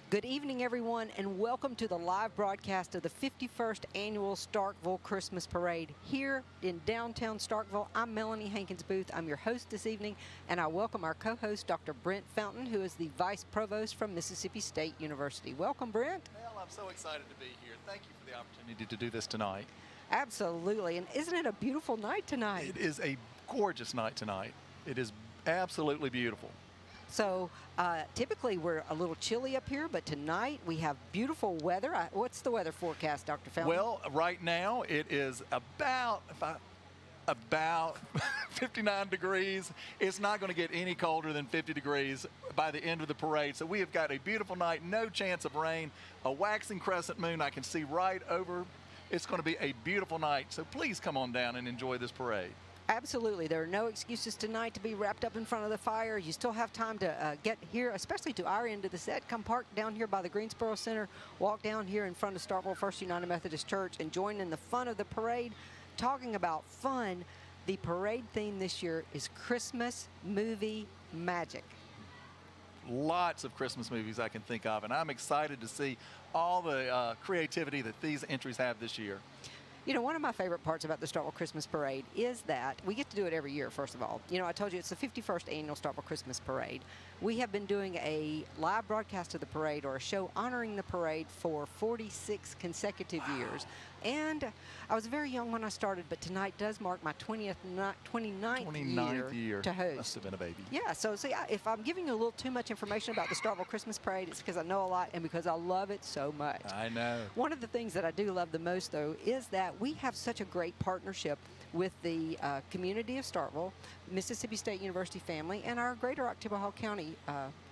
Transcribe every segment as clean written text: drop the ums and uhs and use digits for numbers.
Good evening, everyone, and welcome to the live broadcast of the 51st Annual Starkville Christmas Parade here in downtown Starkville. I'm Melanie Hankins Booth. I'm your host this evening, and I welcome our co-host, Dr. Brent Fountain, who is the Vice Provost from Mississippi State University. Welcome, Brent. Mel, I'm so excited to be here. Thank you for the opportunity to do this tonight. Absolutely, and isn't it a beautiful night tonight? It is a gorgeous night tonight. It is absolutely beautiful. So typically we're a little chilly up here, but tonight we have beautiful weather. What's the weather forecast, Dr. Fountain? Well, right now it is about 59 degrees. It's not going to get any colder than 50 degrees by the end of the parade. So we have got a beautiful night, no chance of rain, a waxing crescent moon I can see right over. It's going to be a beautiful night. So please come on down and enjoy this parade. Absolutely. There are no excuses tonight to be wrapped up in front of the fire. You still have time to get here, especially to our end of the set. Come park down here by the Greensboro Center, walk down here in front of Starkville First United Methodist Church, and join in the fun of the parade. Talking about fun, the parade theme this year is Christmas movie magic. Lots of Christmas movies I can think of, and I'm excited to see all the creativity that these entries have this year. You know, one of my favorite parts about the Starkville Christmas Parade is that we get to do it every year, first of all. You know, I told you it's the 51st Annual Starkville Christmas Parade. We have been doing a live broadcast of the parade, or a show honoring the parade, for 46 consecutive years. And I was very young when I started, but tonight does mark my 29th year to host. Must have been a baby. Yeah, so see, if I'm giving you a little too much information about the Starkville Christmas Parade, it's because I know a lot and because I love it so much. I know. One of the things that I do love the most, though, is that we have such a great partnership with the community of Starkville, Mississippi State University family, and our greater Oktibbeha County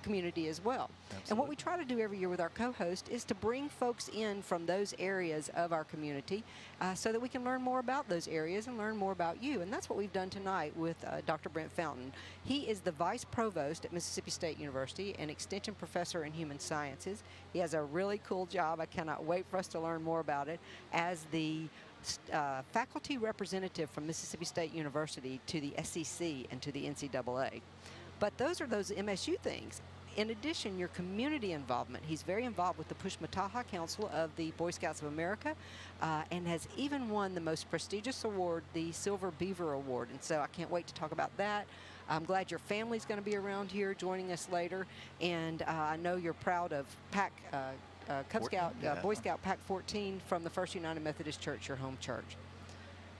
community as well. Absolutely. And what we try to do every year with our co-host is to bring folks in from those areas of our community so that we can learn more about those areas and learn more about you. And that's what we've done tonight with Dr. Brent Fountain. He is the Vice Provost at Mississippi State University and Extension Professor in Human Sciences. He has a really cool job. I cannot wait for us to learn more about it, as the faculty representative from Mississippi State University to the SEC and to the NCAA. But those are those MSU things. In addition, your community involvement. He's very involved with the Pushmataha Council of the Boy Scouts of America and has even won the most prestigious award, the Silver Beaver Award. And so I can't wait to talk about that. I'm glad your family's going to be around here joining us later. And I know you're proud of Cub Scout, Boy Scout Pack 14 from the First United Methodist Church, your home church.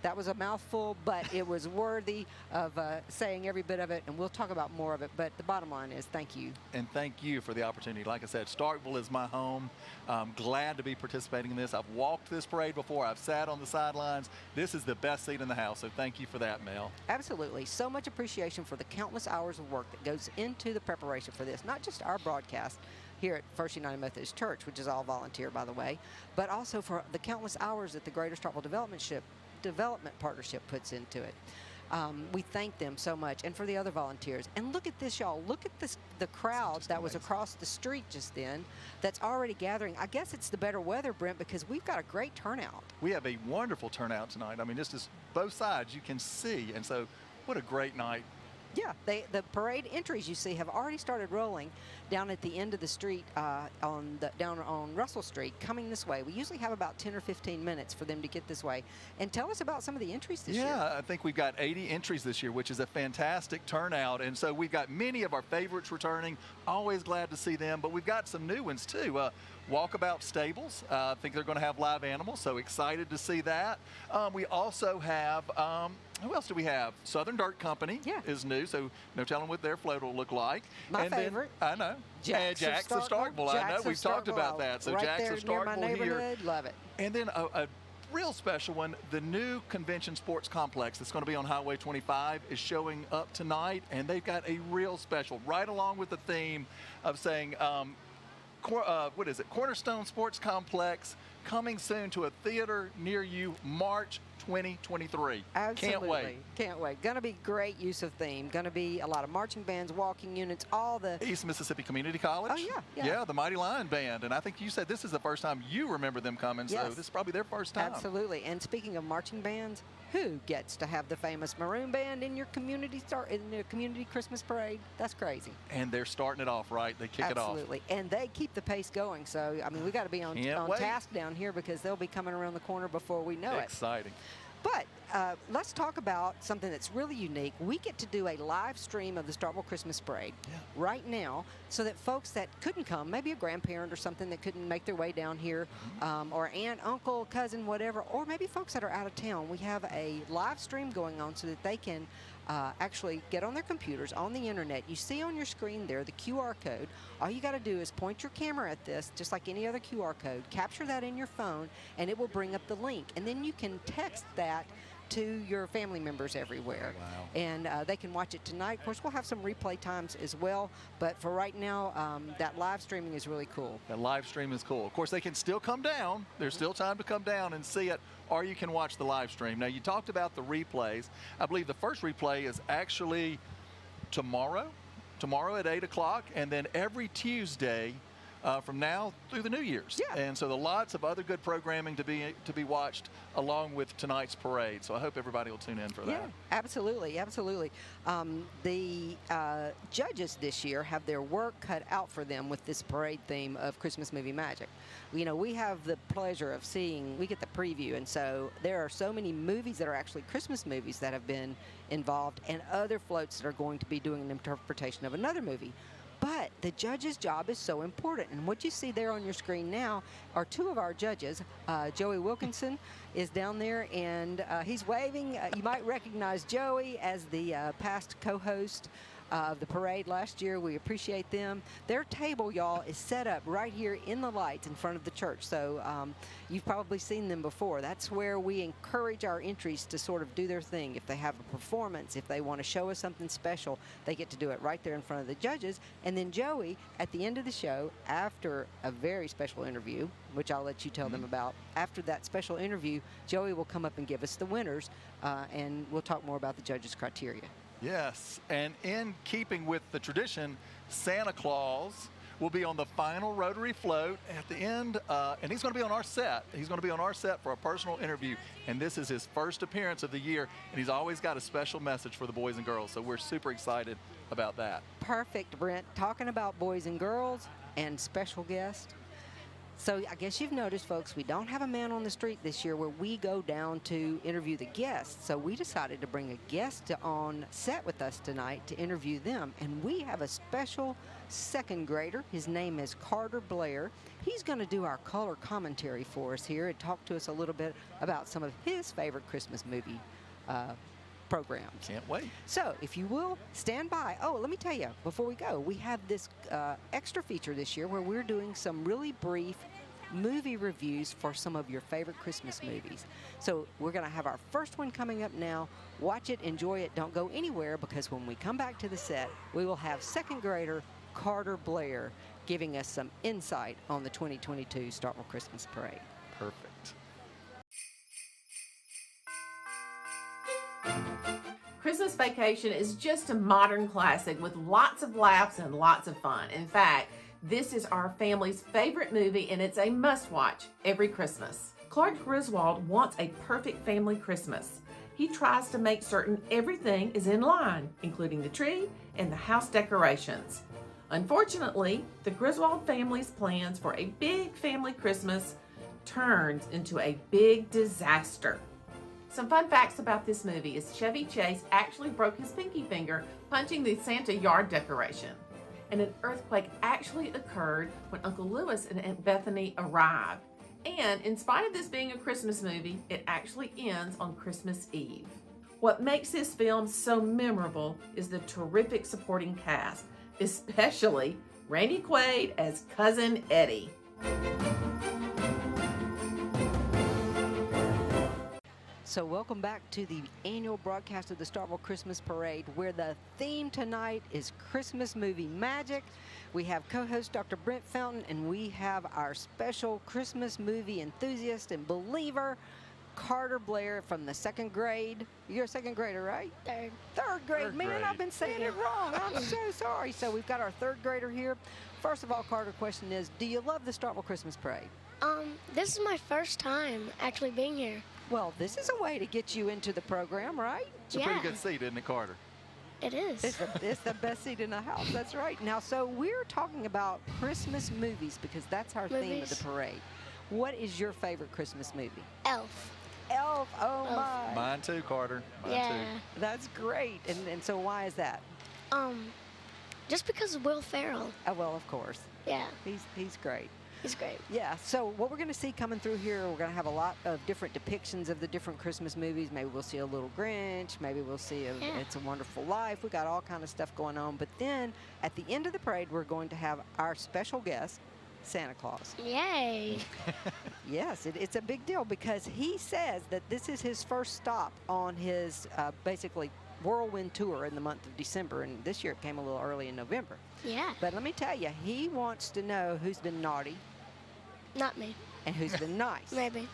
That was a mouthful, but it was worthy of saying every bit of it, and we'll talk about more of it. But the bottom line is thank you. And thank you for the opportunity. Like I said, Starkville is my home. I'm glad to be participating in this. I've walked this parade before. I've sat on the sidelines. This is the best seat in the house, so thank you for that, Mel. Absolutely. So much appreciation for the countless hours of work that goes into the preparation for this, not just our broadcast here at First United Methodist Church, which is all volunteer, by the way, but also for the countless hours that the Greater Starkville Development Partnership puts into it. We thank them so much, and for the other volunteers. And look at this, y'all. Look at this, the crowd that was across the street just then that's already gathering. I guess it's the better weather, Brent, because we've got a great turnout. We have a wonderful turnout tonight. I mean, this is both sides you can see, and so what a great night. Yeah, the parade entries you see have already started rolling down at the end of the street down on Russell Street, coming this way. We usually have about 10 or 15 minutes for them to get this way. And tell us about some of the entries this year. Yeah, I think we've got 80 entries this year, which is a fantastic turnout. And so we've got many of our favorites returning. Always glad to see them, but we've got some new ones too. Walkabout Stables, I think they're going to have live animals, so excited to see that. We also have, who else do we have? Southern Dirt Company is new, so no telling what their float will look like. My favorite. Then, I know. Jack's of Starkville. I know. We've talked about that. So right Jack's there of Starkville near my neighborhood. here. Love it. And then a real special one, the new Convention Sports Complex that's going to be on Highway 25 is showing up tonight, and they've got a real special, right along with the theme of saying, what is it? Cornerstone Sports Complex coming soon to a theater near you, March 2023. Absolutely. Can't wait. Can't wait. Going to be great use of theme. Going to be a lot of marching bands, walking units, all the... East Mississippi Community College. Oh, yeah. Yeah, the Mighty Lion Band. And I think you said this is the first time you remember them coming, so Yes. this is probably their first time. Absolutely. And speaking of marching bands, who gets to have the famous Maroon Band in your community Christmas parade? That's crazy. And they're starting it off, right? They kick it off. Absolutely. And they keep the pace going. So, I mean, we got to be on task down here because they'll be coming around the corner before we know it. Exciting. But let's talk about something that's really unique. We get to do a live stream of the Starkville Christmas Parade right now so that folks that couldn't come, maybe a grandparent or something that couldn't make their way down here, or aunt, uncle, cousin, whatever, or maybe folks that are out of town, we have a live stream going on so that they can actually get on their computers, on the internet. You see on your screen there the QR code. All you got to do is point your camera at this, just like any other QR code, capture that in your phone, and it will bring up the link. And then you can text that to your family members everywhere. Wow. And they can watch it tonight. Of course, we'll have some replay times as well, but for right now, that live streaming is really cool. That live stream is cool. Of course, they can still come down. There's still time to come down and see it, or you can watch the live stream. Now, you talked about the replays. I believe the first replay is actually tomorrow at 8 o'clock, and then every Tuesday from now through the New Year's. Yeah. And so there are lots of other good programming to be watched along with tonight's parade. So I hope everybody will tune in for that. Yeah, absolutely, absolutely. The judges this year have their work cut out for them with this parade theme of Christmas movie magic. You know, we have the pleasure of seeing, we get the preview, and so there are so many movies that are actually Christmas movies that have been involved, and other floats that are going to be doing an interpretation of another movie. But the judge's job is so important. And what you see there on your screen now are two of our judges. Joey Wilkinson is down there, and he's waving. You might recognize Joey as the past co-host of the parade last year. We appreciate them. Their table, y'all, is set up right here in the lights in front of the church. So you've probably seen them before. That's where we encourage our entries to sort of do their thing. If they have a performance, if they want to show us something special, they get to do it right there in front of the judges. And then Joey, at the end of the show, after a very special interview, which I'll let you tell them about, after that special interview, Joey will come up and give us the winners, and we'll talk more about the judges' criteria. Yes, and in keeping with the tradition, Santa Claus will be on the final rotary float at the end, and he's going to be on our set. He's going to be on our set for a personal interview, and this is his first appearance of the year, and he's always got a special message for the boys and girls, so we're super excited about that. Perfect, Brent. Talking about boys and girls and special guests. So I guess you've noticed, folks, we don't have a man on the street this year where we go down to interview the guests. So we decided to bring a guest on set with us tonight to interview them. And we have a special second grader. His name is Carter Blair. He's going to do our color commentary for us here and talk to us a little bit about some of his favorite Christmas movie programs. Can't wait. So, if you will, stand by. Oh, let me tell you, before we go, we have this extra feature this year where we're doing some really brief movie reviews for some of your favorite Christmas movies. So, we're going to have our first one coming up now. Watch it, enjoy it, don't go anywhere, because when we come back to the set, we will have second grader Carter Blair giving us some insight on the 2022 Starkville Christmas Parade. Perfect. Christmas Vacation is just a modern classic with lots of laughs and lots of fun. In fact, this is our family's favorite movie, and it's a must-watch every Christmas. Clark Griswold wants a perfect family Christmas. He tries to make certain everything is in line, including the tree and the house decorations. Unfortunately, the Griswold family's plans for a big family Christmas turns into a big disaster. Some fun facts about this movie is Chevy Chase actually broke his pinky finger punching the Santa yard decoration. And an earthquake actually occurred when Uncle Lewis and Aunt Bethany arrived. And in spite of this being a Christmas movie, it actually ends on Christmas Eve. What makes this film so memorable is the terrific supporting cast, especially Randy Quaid as Cousin Eddie. So welcome back to the annual broadcast of the Starkville Christmas Parade, where the theme tonight is Christmas movie magic. We have co-host Dr. Brent Fountain, and we have our special Christmas movie enthusiast and believer, Carter Blair from the 2nd grade. You're a 2nd grader, right? Third grade. Third Man, grade. I've been saying it wrong. I'm so sorry. So we've got our 3rd grader here. First of all, Carter, question is, do you love the Starkville Christmas Parade? This is my first time actually being here. Well, this is a way to get you into the program, right? It's a pretty good seat, isn't it, Carter? It is. It's the best seat in the house. That's right. Now, so we're talking about Christmas movies because that's our theme of the parade. What is your favorite Christmas movie? Elf. Elf. Oh, my. Mine too, Carter. Mine Yeah. too. That's great. And so why is that? Just because of Will Ferrell. Oh, well, of course. Yeah, He's great. he's great. Yeah, so what we're going to see coming through here, we're going to have a lot of different depictions of the different Christmas movies. Maybe we'll see a Little Grinch. Maybe we'll see It's a Wonderful Life. We got all kind of stuff going on. But then at the end of the parade, we're going to have our special guest, Santa Claus. Yay. Yes, it's a big deal because he says that this is his first stop on his basically whirlwind tour in the month of December. And this year it came a little early in November. Yeah, But let me tell you, he wants to know who's been naughty not me. and who's been nice. Maybe.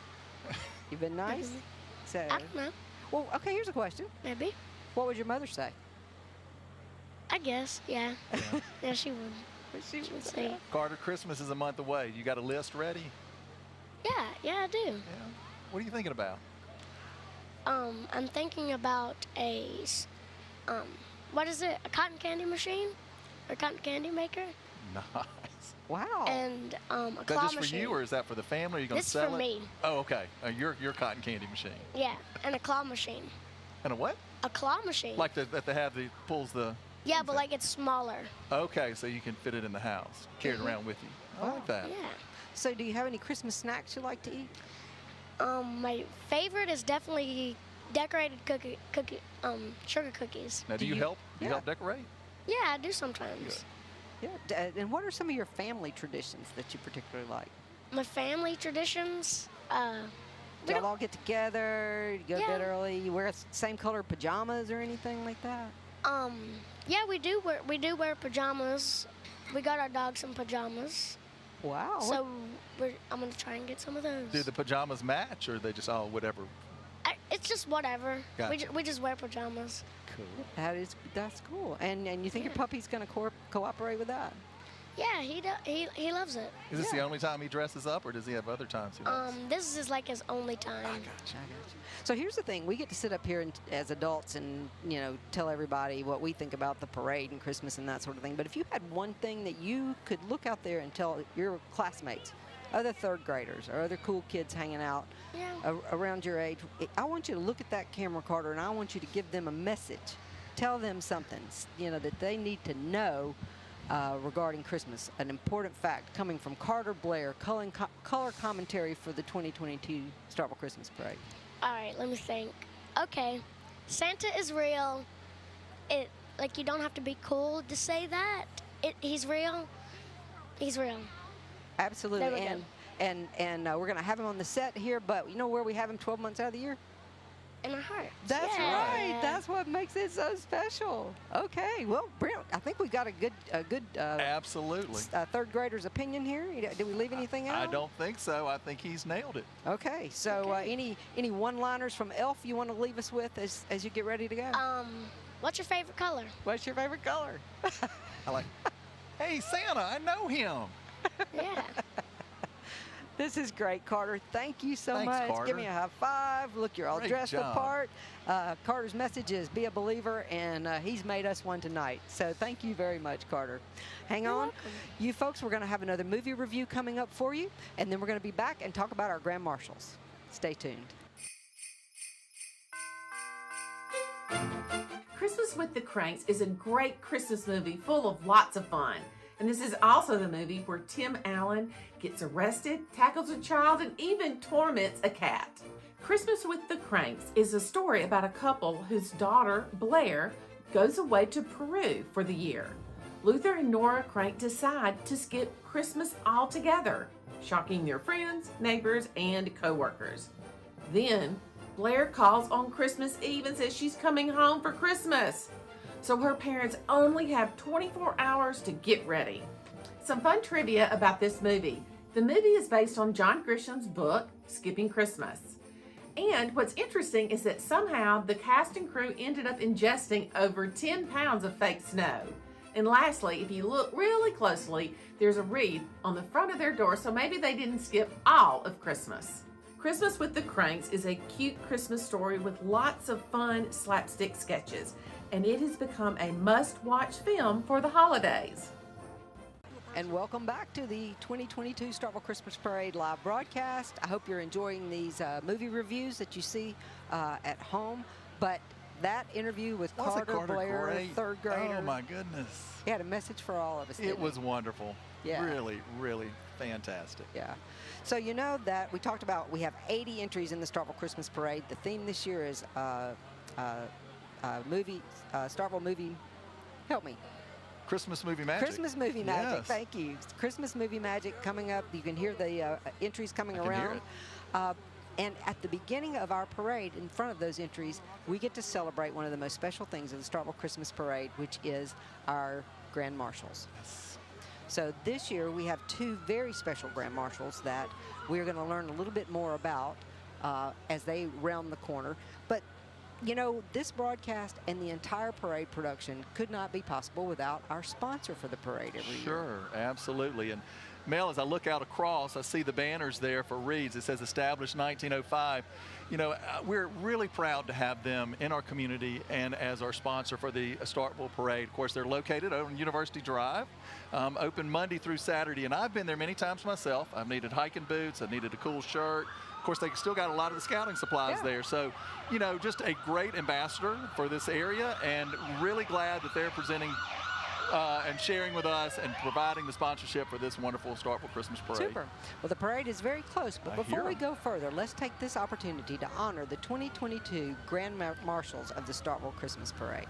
You've been nice? Maybe. So, I don't know. well, okay, here's a question. Maybe. What would your mother say? I guess. Yeah. Yeah, she would. She would say. Carter, Christmas is a month away. You got a list ready? Yeah, I do. Yeah. What are you thinking about? I'm thinking about what is it? A cotton candy machine? Or cotton candy maker? Nice. Wow. And a Is that claw just machine. for you, or is that for the family? Are you going to This is sell for it? me. Oh, okay. Your cotton candy machine. Yeah, and a claw machine. And a what? A claw machine. Like that they have that pulls the. Yeah, but like it's smaller. Okay, so you can fit it in the house, carry it around with you. I like that. Yeah. So do you have any Christmas snacks you like to eat? My favorite is definitely decorated sugar cookies. Now, do you help? You help decorate? Yeah, I do sometimes. Yeah. And what are some of your family traditions that you particularly like? My family traditions, Do y'all all get together, you go to bed Yeah. early, you wear same color pajamas or anything like that? yeah, we do wear pajamas. We got our dog some pajamas. Wow. So I'm gonna try and get some of those. Do the pajamas match, or are they just all whatever? It's just whatever. Gotcha. We just wear pajamas. Cool. That's cool. And you think your puppy's going to cooperate with that? Yeah, he loves it. Is this Yeah. the only time he dresses up, or does he have other times he does? This is like his only time. I got you. So here's the thing: we get to sit up here as adults and tell everybody what we think about the parade and Christmas and that sort of thing. But if you had one thing that you could look out there and tell your classmates, other 3rd graders or other cool kids hanging out Yeah. around your age, I want you to look at that camera, Carter, and I want you to give them a message. Tell them something, that they need to know regarding Christmas. An important fact coming from Carter Blair, color commentary for the 2022 Starkville Christmas Parade. All right, let me think. Okay, Santa is real. You don't have to be cool to say that. He's real. He's real. Absolutely. There we go. And we're going to have him on the set here, but you know where we have him 12 months out of the year? In our hearts. That's Yeah. right. That's what makes it so special. Okay. Well, Brent, I think we've got a good Absolutely. 3rd grader's opinion here. Did we leave anything out? I don't think so. I think he's nailed it. Okay. So any one-liners from Elf you want to leave us with as you get ready to go? What's your favorite color? What's your favorite color? I like. Hey, Santa, I know him. Yeah. This is great, Carter. Thank you so Thanks, much. Carter. Give me a high five. Look, you're all Great dressed the job. part. Carter's message is be a believer, and he's made us one tonight. So thank you very much, Carter. Hang on. welcome. You folks, we're going to have another movie review coming up for you, and then we're going to be back and talk about our Grand Marshals. Stay tuned. Christmas with the Cranks is a great Christmas movie full of lots of fun. And this is also the movie where Tim Allen gets arrested, tackles a child, and even torments a cat. Christmas with the Cranks is a story about a couple whose daughter, Blair, goes away to Peru for the year. Luther and Nora Crank decide to skip Christmas altogether, shocking their friends, neighbors, and co-workers. Then, Blair calls on Christmas Eve and says she's coming home for Christmas. So her parents only have 24 hours to get ready. Some fun trivia about this movie. The movie is based on John Grisham's book, Skipping Christmas. And what's interesting is that somehow the cast and crew ended up ingesting over 10 pounds of fake snow. And lastly, if you look really closely, there's a wreath on the front of their door, so maybe they didn't skip all of Christmas. Christmas with the Cranks is a cute Christmas story with lots of fun slapstick sketches, and it has become a must-watch film for the holidays. And welcome back to the 2022 Starkville Christmas Parade live broadcast. I hope you're enjoying these movie reviews that you see at home. But that interview with Carter Blair, great? third grader. Oh my goodness. He had a message for all of us. It was wonderful. Yeah. Really, really fantastic. Yeah. So you know that we talked about we have 80 entries in the Starkville Christmas Parade. The theme this year is Starkville movie. Help me. Christmas movie magic. Christmas movie magic. Yes. Thank you. Christmas movie magic coming up. You can hear the entries coming I can hear around. And at the beginning of our parade, in front of those entries, we get to celebrate one of the most special things of the Starkville Christmas Parade, which is our Grand Marshals. Yes. So this year we have two very special Grand Marshals that we're going to learn a little bit more about as they round the corner. But you know, this broadcast and the entire parade production could not be possible without our sponsor for the parade every year. Sure, absolutely. And Mel, as I look out across, I see the banners there for Reed's. It says established 1905. You know, we're really proud to have them in our community and as our sponsor for the Starkville Parade. Of course, they're located on University Drive, open Monday through Saturday. And I've been there many times myself. I've needed hiking boots. I've needed a cool shirt. Of course, they still got a lot of the scouting supplies there. So, you know, just a great ambassador for this area, and really glad that they're presenting and sharing with us and providing the sponsorship for this wonderful Starkville Christmas Parade. Super. Well, the parade is very close, but I before hear we 'em. go further, let's take this opportunity to honor the 2022 Grand Marshals of the Starkville Christmas Parade.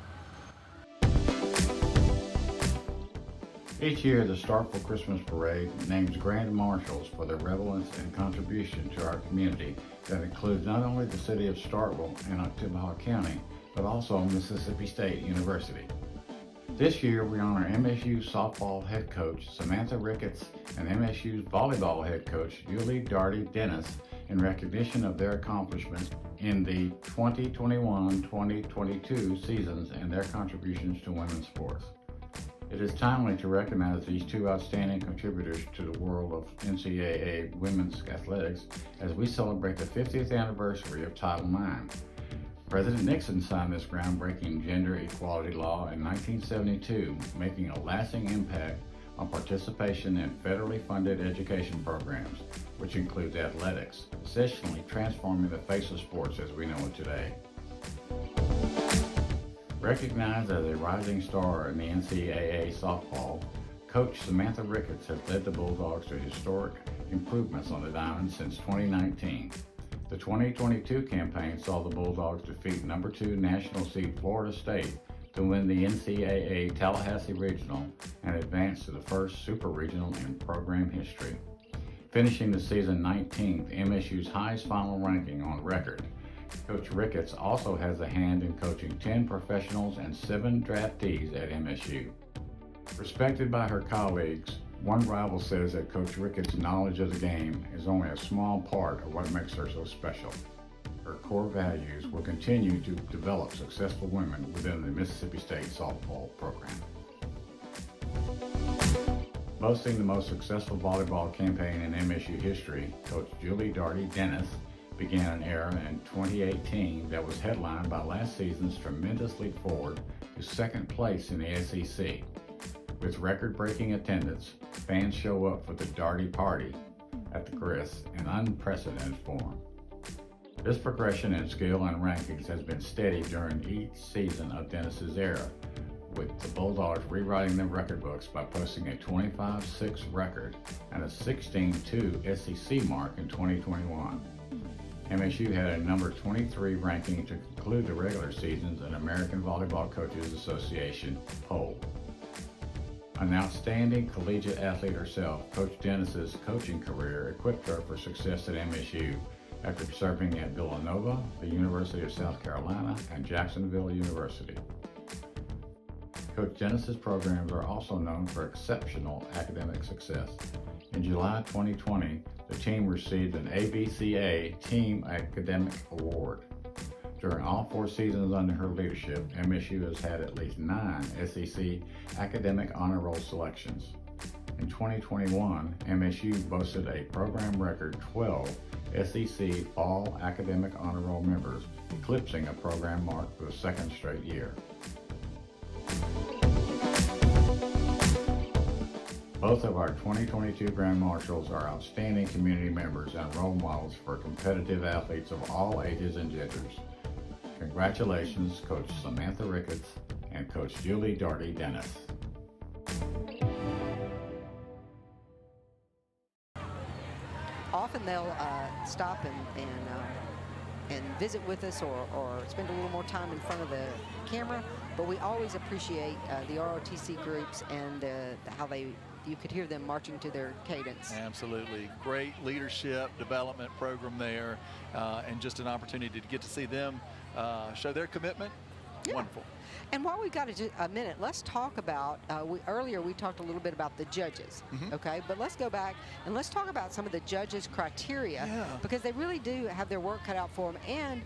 Each year, the Starkville Christmas Parade names Grand Marshals for their relevance and contribution to our community that includes not only the city of Starkville and Oktibbeha County, but also Mississippi State University. This year, we honor MSU softball head coach Samantha Ricketts and MSU's volleyball head coach Julie Darty Dennis in recognition of their accomplishments in the 2021-2022 seasons and their contributions to women's sports. It is timely to recognize these two outstanding contributors to the world of NCAA women's athletics as we celebrate the 50th anniversary of Title IX. President Nixon signed this groundbreaking gender equality law in 1972, making a lasting impact on participation in federally funded education programs, which includes athletics, essentially transforming the face of sports as we know it today. Recognized as a rising star in the NCAA softball, Coach Samantha Ricketts has led the Bulldogs to historic improvements on the diamond since 2019. The 2022 campaign saw the Bulldogs defeat number 2 national seed Florida State to win the NCAA Tallahassee Regional and advance to the first Super Regional in program history. Finishing the season 19th, MSU's highest final ranking on record. Coach Ricketts also has a hand in coaching 10 professionals and 7 draftees at MSU. Respected by her colleagues, one rival says that Coach Ricketts' knowledge of the game is only a small part of what makes her so special. Her core values will continue to develop successful women within the Mississippi State softball program. Boasting the most successful volleyball campaign in MSU history, Coach Julie Darty Dennis began an era in 2018 that was headlined by last season's tremendous leap forward to second place in the SEC. With record-breaking attendance, fans show up for the Darty Party at the Chris in unprecedented form. This progression in skill and rankings has been steady during each season of Dennis's era, with the Bulldogs rewriting their record books by posting a 25-6 record and a 16-2 SEC mark in 2021. MSU had a number 23 ranking to conclude the regular season's an American Volleyball Coaches Association poll. An outstanding collegiate athlete herself, Coach Dennis's coaching career equipped her for success at MSU after serving at Villanova, the University of South Carolina, and Jacksonville University. Coach Dennis's programs are also known for exceptional academic success. In July 2020, the team received an ABCA Team Academic Award. During all 4 seasons under her leadership, MSU has had at least 9 SEC Academic Honor Roll selections. In 2021, MSU boasted a program record 12 SEC Fall Academic Honor Roll members, eclipsing a program mark for the 2nd straight year. Both of our 2022 Grand Marshals are outstanding community members and role models for competitive athletes of all ages and genders. Congratulations, Coach Samantha Ricketts and Coach Julie Darty Dennis. Often they'll stop and visit with us or spend a little more time in front of the camera, but we always appreciate the ROTC groups and how you could hear them marching to their cadence. Absolutely. Great leadership development program there, and just an opportunity to get to see them show their commitment. Yeah. Wonderful. And while we've got a minute, let's talk about, earlier we talked a little bit about the judges, okay? But let's go back and let's talk about some of the judges' criteria, because they really do have their work cut out for them. And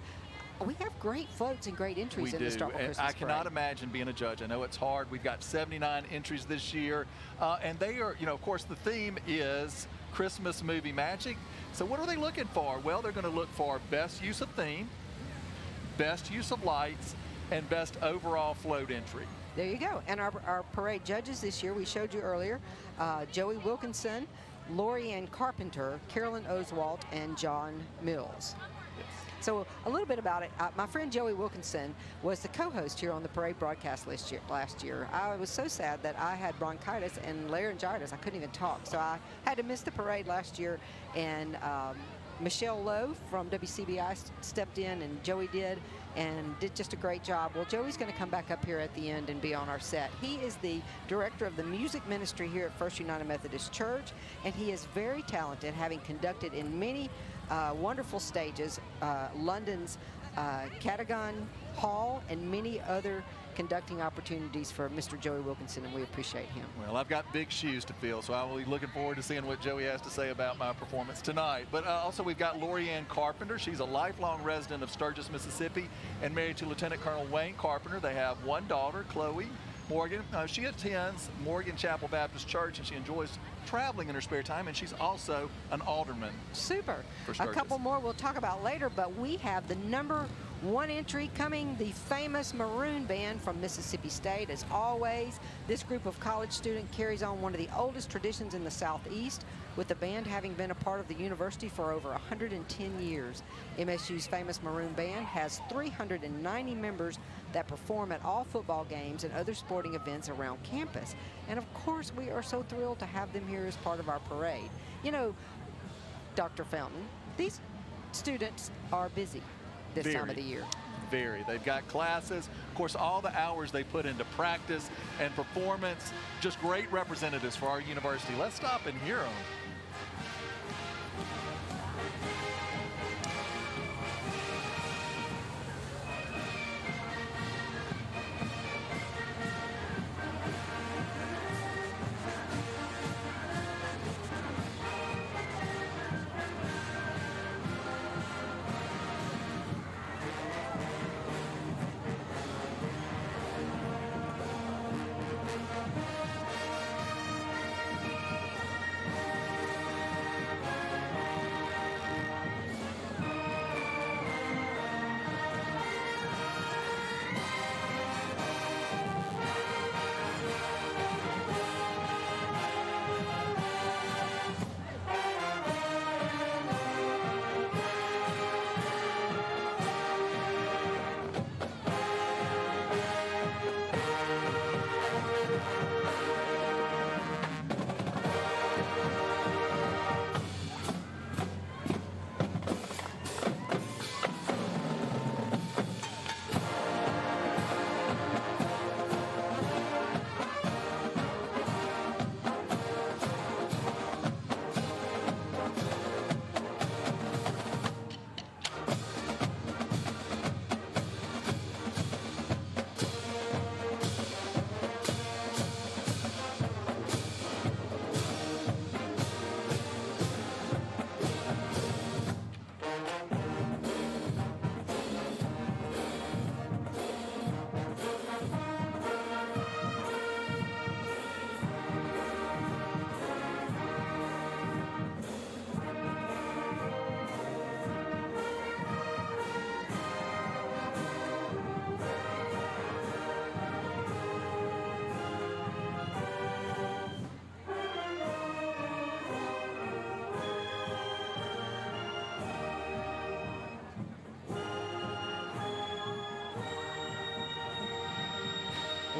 we have great floats and great entries in the Starkville Christmas I cannot Parade. imagine being a judge. I know it's hard. We've got 79 entries this year, and they are, of course, the theme is Christmas movie magic. So what are they looking for? Well, they're going to look for best use of theme, best use of lights, and best overall float entry. There you go. And our parade judges this year, we showed you earlier, Joey Wilkinson, Lori Ann Carpenter, Carolyn Oswalt, and John Mills. So a little bit about it. My friend Joey Wilkinson was the co-host here on the parade broadcast last year. I was so sad that I had bronchitis and laryngitis. I couldn't even talk. So I had to miss the parade last year. And Michelle Lowe from WCBI stepped in, and Joey did, and did just a great job. Well, Joey's going to come back up here at the end and be on our set. He is the director of the music ministry here at First United Methodist Church, and he is very talented, having conducted in many wonderful stages, London's Cadogan Hall, and many other conducting opportunities for Mr. Joey Wilkinson, and we appreciate him. Well, I've got big shoes to fill, so I will be looking forward to seeing what Joey has to say about my performance tonight. But also we've got Lori Ann Carpenter. She's a lifelong resident of Sturgis, Mississippi, and married to Lieutenant Colonel Wayne Carpenter. They have one daughter, Chloe Morgan. She attends Morgan Chapel Baptist Church, and she enjoys traveling in her spare time, and she's also an alderman. Super. For A Sturgis. couple more we'll talk about later, but we have the number 1 entry coming, the famous Maroon Band from Mississippi State. As always, this group of college students carries on one of the oldest traditions in the Southeast, with the band having been a part of the university for over 110 years. MSU's famous Maroon Band has 390 members that perform at all football games and other sporting events around campus. And of course, we are so thrilled to have them here as part of our parade. You know, Dr. Fountain, these students are busy this time of the year. Very. They've got classes. Of course, all the hours they put into practice and performance. Just great representatives for our university. Let's stop and hear them.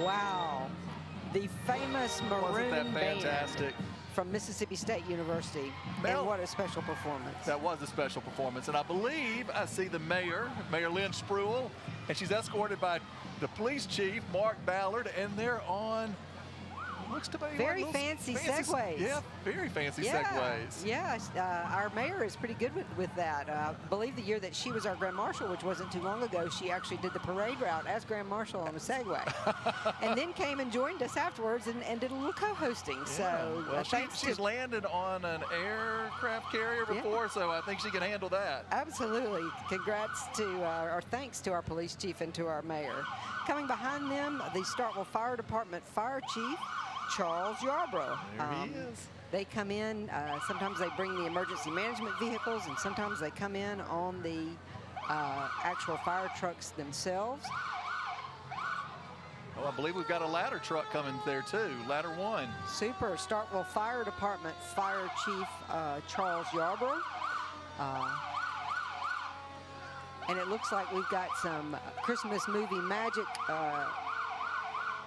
Wow. The famous Wasn't Maroon that Band fantastic? from Mississippi State University. Well, and what a special performance. That was a special performance. And I believe I see the mayor, Mayor Lynn Spruill, and she's escorted by the police chief, Mark Ballard, and they're on, looks to be Very like fancy segways. Yeah, very fancy segways. Yeah, our mayor is pretty good with that. I believe the year that she was our Grand Marshal, which wasn't too long ago, she actually did the parade route as Grand Marshal on a Segway. And then came and joined us afterwards and did a little co-hosting. Yeah. So well, thanks she's to... landed on an aircraft carrier before, so I think she can handle that. Absolutely. Congrats to, or thanks to our police chief and to our mayor. Coming behind them, the Starkville Fire Department Fire Chief, Charles Yarbrough. There he is. They come in, sometimes they bring the emergency management vehicles, and sometimes they come in on the actual fire trucks themselves. Oh, I believe we've got a ladder truck coming there too, ladder 1. Super. Starkville Fire Department Fire Chief Charles Yarbrough. And it looks like we've got some Christmas movie magic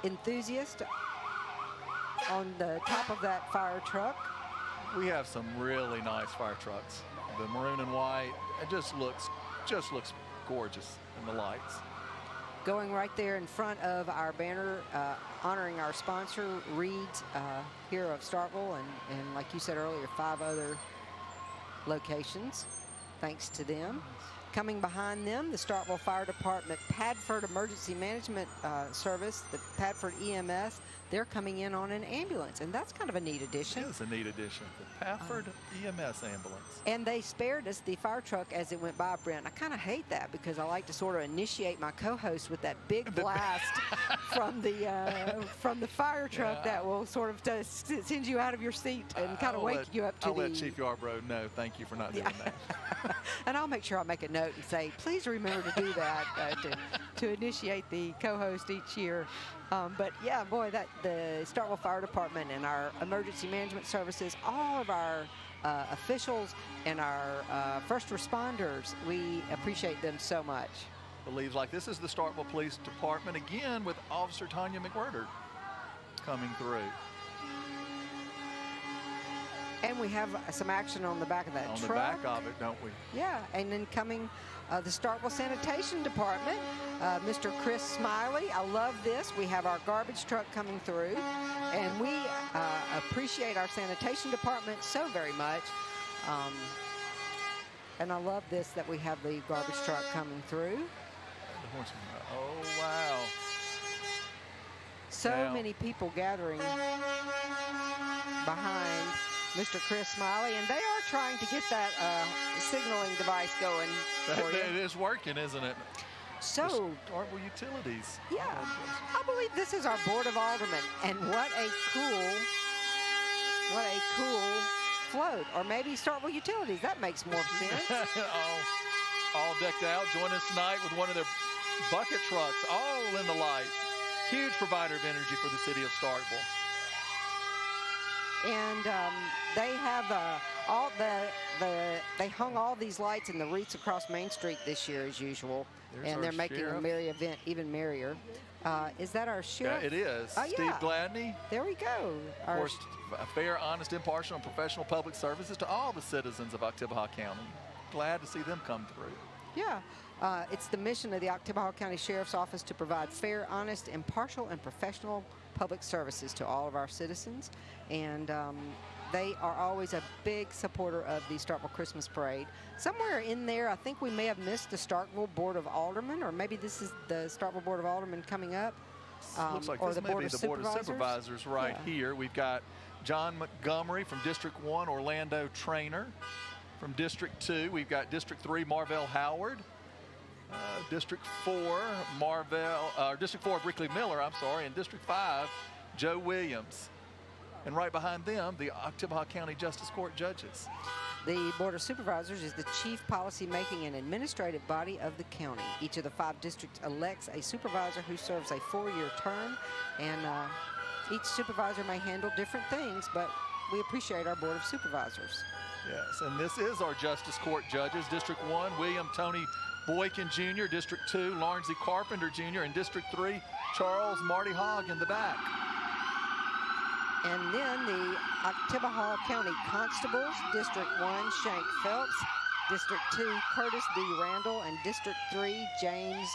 enthusiasts on the top of that fire truck. We have some really nice fire trucks. The maroon and white, it just looks gorgeous in the lights. Going right there in front of our banner, honoring our sponsor, Reed's, here of Starkville, and like you said earlier, 5 other locations, thanks to them. Coming behind them, the Starkville Fire Department Padford Emergency Management Service, the Padford EMS, they're coming in on an ambulance, and that's kind of a neat addition. It is a neat addition. The Padford EMS ambulance. And they spared us the fire truck as it went by, Brent. I kind of hate that because I like to sort of initiate my co-host with that big blast from the fire truck that will sort of send you out of your seat and kind of wake you up to I'll let Chief Yarbrough know. Thank you for not doing that. And I'll make sure I make a note and say, please remember to do that to initiate the co-host each year. But yeah, boy, the Starkville Fire Department and our emergency management services, all of our officials and our first responders, we appreciate them so much. Believes like this is the Starkville Police Department again with Officer Tanya McWhirter coming through. And we have some action on the back of that truck. On the back of it, don't we? Yeah, and then coming the Starkville Sanitation Department, Mr. Chris Smiley. I love this. We have our garbage truck coming through, and we appreciate our sanitation department so very much. And I love this, that we have the garbage truck coming through. Oh, wow. So many people gathering behind Mr. Chris Smiley, and they are trying to get that signaling device going for you. It is working, isn't it? So, Starkville Utilities. yeah, I believe this is our Board of Aldermen, and what a cool float. Or maybe Starkville Utilities, that makes more sense. all decked out. Join us tonight with one of their bucket trucks, all in the lights. Huge provider of energy for the city of Starkville. And they have they hung all these lights in the wreaths across Main Street this year as usual. And they're making a merry event even merrier. Is that our sheriff? Yeah, it is. Steve Gladney. There we go. Of course, fair, honest, impartial, and professional public services to all the citizens of Oktibbeha County. Glad to see them come through. Yeah. It's the mission of the Oktibbeha County Sheriff's Office to provide fair, honest, impartial, and professional public services to all of our citizens. And they are always a big supporter of the Starkville Christmas Parade. Somewhere in there, I think we may have missed the Starkville Board of Aldermen, or maybe this is the Starkville Board of Aldermen coming up. Looks like or this may be the Board of Supervisors right here. We've got John Montgomery from District 1, Orlando Trainer. From District 2, we've got District 3, Marvell Howard. District 4, District 4, Brickley Miller, and District 5, Joe Williams. And right behind them, the Oktibbeha County Justice Court judges. The Board of Supervisors is the chief policy-making and administrative body of the county. Each of the 5 districts elects a supervisor who serves a 4-year term, and each supervisor may handle different things, but we appreciate our Board of Supervisors. Yes, and this is our Justice Court judges. District 1, William Tony Boykin Jr., District 2, Lawrence E. Carpenter Jr., and District 3, Charles Marty Hogg in the back. And then the Oktibbeha County Constables, District 1, Shank Phelps, District 2, Curtis D. Randall, and District 3, James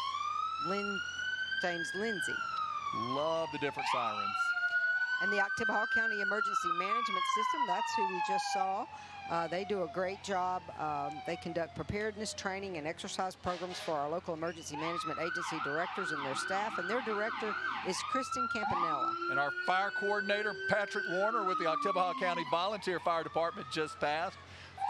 Lindsay. Love the different sirens. And the Oktibbeha County Emergency Management System, that's who we just saw. They do a great job. They conduct preparedness training and exercise programs for our local emergency management agency directors and their staff, and their director is Kristen Campanella. And our fire coordinator, Patrick Warner, with the Oktibbeha County Volunteer Fire Department, just passed.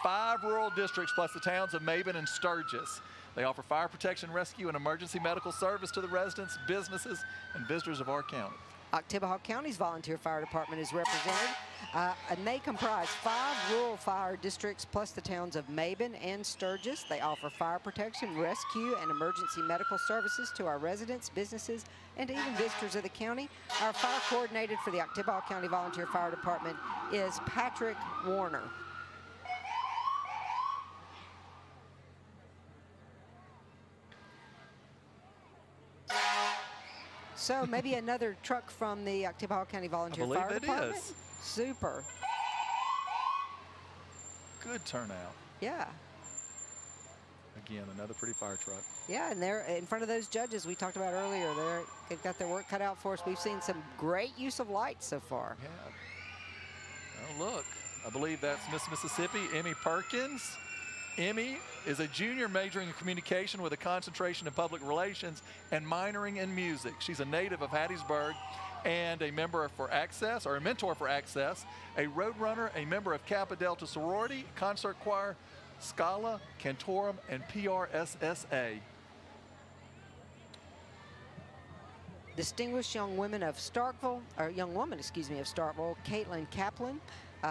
5 rural districts plus the towns of Maben and Sturgis. They offer fire protection, rescue, and emergency medical service to the residents, businesses, and visitors of our county. Oktibbeha County's Volunteer Fire Department is represented, and they comprise 5 rural fire districts plus the towns of Maben and Sturgis. They offer fire protection, rescue, and emergency medical services to our residents, businesses, and even visitors of the county. Our fire coordinator for the Oktibbeha County Volunteer Fire Department is Patrick Warner. So maybe another truck from the Oktibbeha County Volunteer Fire Department. Is. Super. Good turnout. Yeah. Again, another pretty fire truck. Yeah, and they're in front of those judges we talked about earlier. They've got their work cut out for us. We've seen some great use of lights so far. Yeah. Oh, look. I believe that's Miss Mississippi, Emmy Perkins. Emmy is a junior majoring in communication with a concentration in public relations and minoring in music. She's a native of Hattiesburg and a member for Access, or a mentor for Access, a roadrunner, a member of Kappa Delta sorority, concert choir, Scala, Cantorum, and PRSSA. Distinguished young women of Starkville, or young woman, excuse me, of Starkville, Caitlin Kaplan,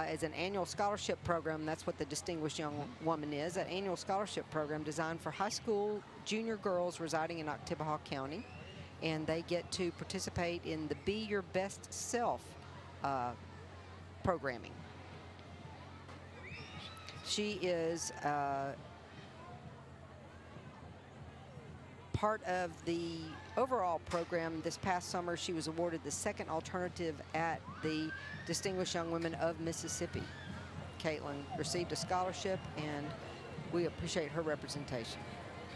is an annual scholarship program. That's what the Distinguished Young Woman is, an annual scholarship program designed for high school junior girls residing in Oktibbeha County. And they get to participate in the Be Your Best Self programming. She is part of the overall program. This past summer, she was awarded the second alternative at the Distinguished Young Women of Mississippi. Caitlin received a scholarship, and we appreciate her representation.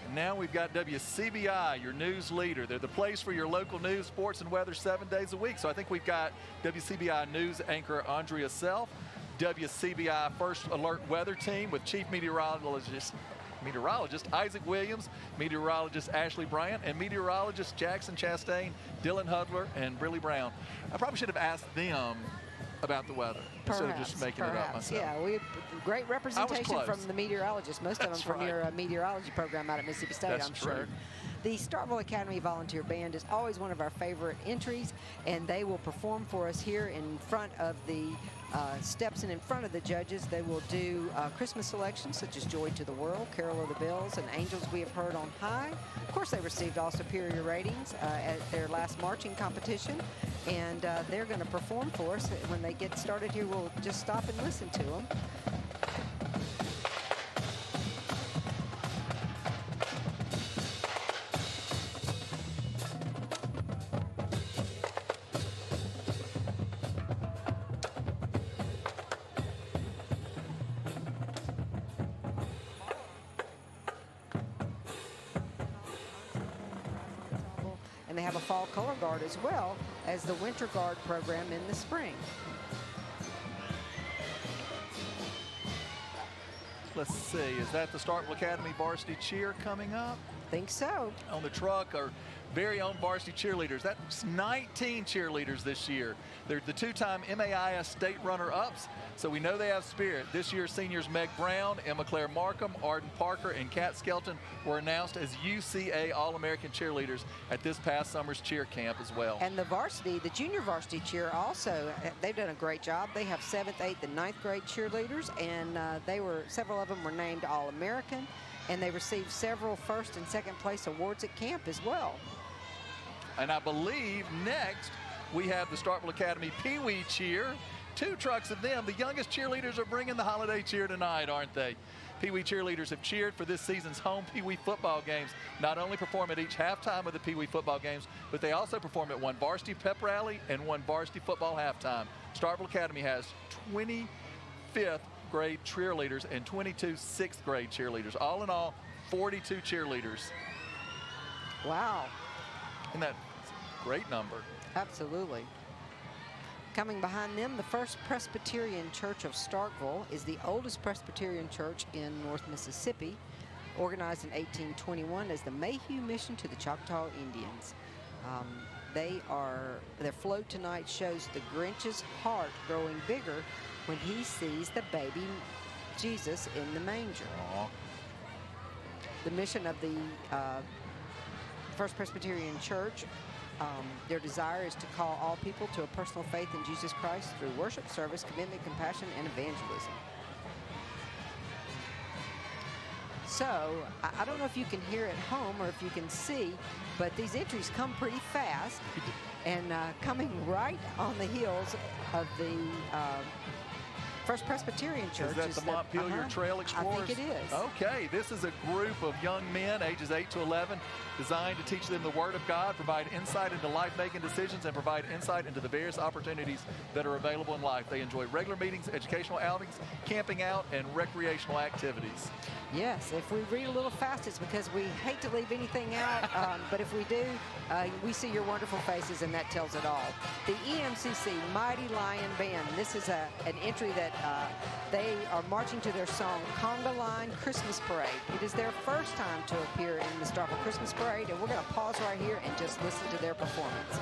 And now we've got WCBI, your news leader. They're the place for your local news, sports, and weather 7 days a week. So I think we've got WCBI news anchor Andrea Self, WCBI First Alert Weather Team with Chief Meteorologist Isaac Williams, meteorologist Ashley Bryant, and meteorologist Jackson Chastain, Dylan Hudler, and Briley Brown. I probably should have asked them about the weather instead of just making it up myself. Yeah, we have great representation from the meteorologists, most of them from your meteorology program out at Mississippi State, I'm sure. The Starkville Academy Volunteer Band is always one of our favorite entries, and they will perform for us here in front of the steps and in front of the judges. They will do Christmas selections such as Joy to the World, Carol of the Bells, and Angels We Have Heard on High. Of course, they received all superior ratings at their last marching competition, and they're going to perform for us. When they get started here, we'll just stop and listen to them. And they have a fall color guard as well as the winter guard program in the spring. Let's see, is that the Starkville Academy varsity cheer coming up? Think so. On the truck, our very own varsity cheerleaders. That's 19 cheerleaders this year. They're the 2-time MAIS state runner-ups, so we know they have spirit. This year's seniors Meg Brown, Emma Claire Markham, Arden Parker, and Kat Skelton were announced as UCA All-American cheerleaders at this past summer's cheer camp as well. And the varsity, the junior varsity cheer also, they've done a great job. They have 7th, 8th, and 9th grade cheerleaders, and several of them were named All-American, and they received several first and second place awards at camp as well. And I believe next we have the Starkville Academy Pee Wee cheer. 2 trucks of them. The youngest cheerleaders are bringing the holiday cheer tonight, aren't they? Pee Wee cheerleaders have cheered for this season's home Pee Wee football games. Not only perform at each halftime of the Pee Wee football games, but they also perform at one varsity pep rally and one varsity football halftime. Starkville Academy has 25th grade cheerleaders and 22 6th grade cheerleaders. All in all, 42 cheerleaders. Wow. And that's a great number. Absolutely. Coming behind them, the First Presbyterian Church of Starkville is the oldest Presbyterian church in North Mississippi, organized in 1821 as the Mayhew Mission to the Choctaw Indians. Their float tonight shows the Grinch's heart growing bigger when he sees the baby Jesus in the manger. Aww. The mission of the First Presbyterian Church, their desire is to call all people to a personal faith in Jesus Christ through worship, service, commitment, compassion, and evangelism. So, I don't know if you can hear at home or if you can see, but these entries come pretty fast. And coming right on the heels of the First Presbyterian Church. Is that the Montpelier Trail Explorers? I think it is. Okay, this is a group of young men ages 8 to 11 designed to teach them the Word of God, provide insight into life-making decisions, and provide insight into the various opportunities that are available in life. They enjoy regular meetings, educational outings, camping out, and recreational activities. Yes, if we read a little fast, it's because we hate to leave anything out, but if we do, we see your wonderful faces, and that tells it all. The EMCC Mighty Lion Band, this is an entry that they are marching to their song, Conga Line Christmas Parade. It is their first time to appear in the Starkville Christmas Parade, and we're going to pause right here and just listen to their performance.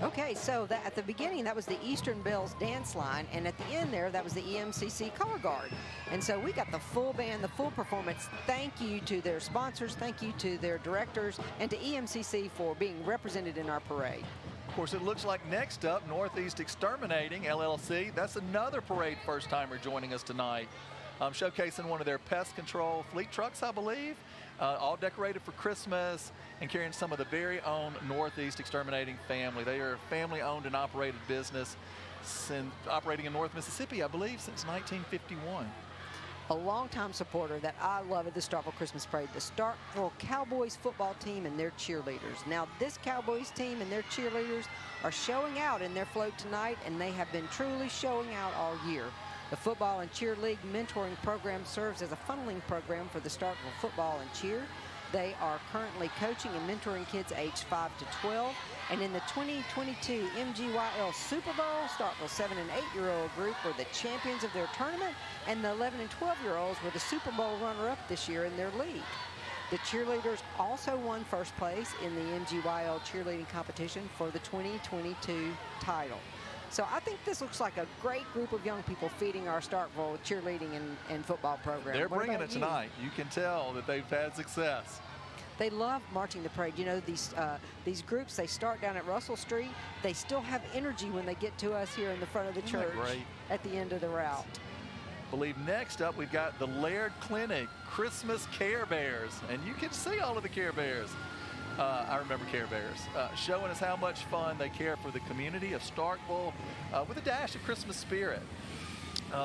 Okay, so at the beginning, that was the Eastern Bells dance line, and at the end there, that was the EMCC color guard. And so we got the full band, the full performance. Thank you to their sponsors, thank you to their directors, and to EMCC for being represented in our parade. Of course, it looks like next up, Northeast Exterminating, LLC. That's another parade first-timer joining us tonight, showcasing one of their pest control fleet trucks, I believe, all decorated for Christmas and carrying some of the very own Northeast Exterminating family. They are a family-owned and operated business operating in North Mississippi, I believe, since 1951. A longtime supporter that I love at the Starkville Christmas Parade, the Starkville Cowboys football team and their cheerleaders. Now, this Cowboys team and their cheerleaders are showing out in their float tonight, and they have been truly showing out all year. The Football and Cheer League mentoring program serves as a funneling program for the Starkville football and cheer. They are currently coaching and mentoring kids aged 5 to 12. And in the 2022 MGYL Super Bowl, Starkville's 7 and 8-year-old group were the champions of their tournament, and the 11 and 12-year-olds were the Super Bowl runner-up this year in their league. The cheerleaders also won first place in the MGYL cheerleading competition for the 2022 title. So I think this looks like a great group of young people feeding our Starkville cheerleading and football program. They're bringing it tonight. You can tell that they've had success. They love marching the parade. You know, these groups, they start down at Russell Street. They still have energy when they get to us here in the front of the church at the end of the route. I believe next up we've got the Laird Clinic Christmas Care Bears. And you can see all of the Care Bears. I remember Care Bears, showing us how much fun they care for the community of Starkville with a dash of Christmas spirit.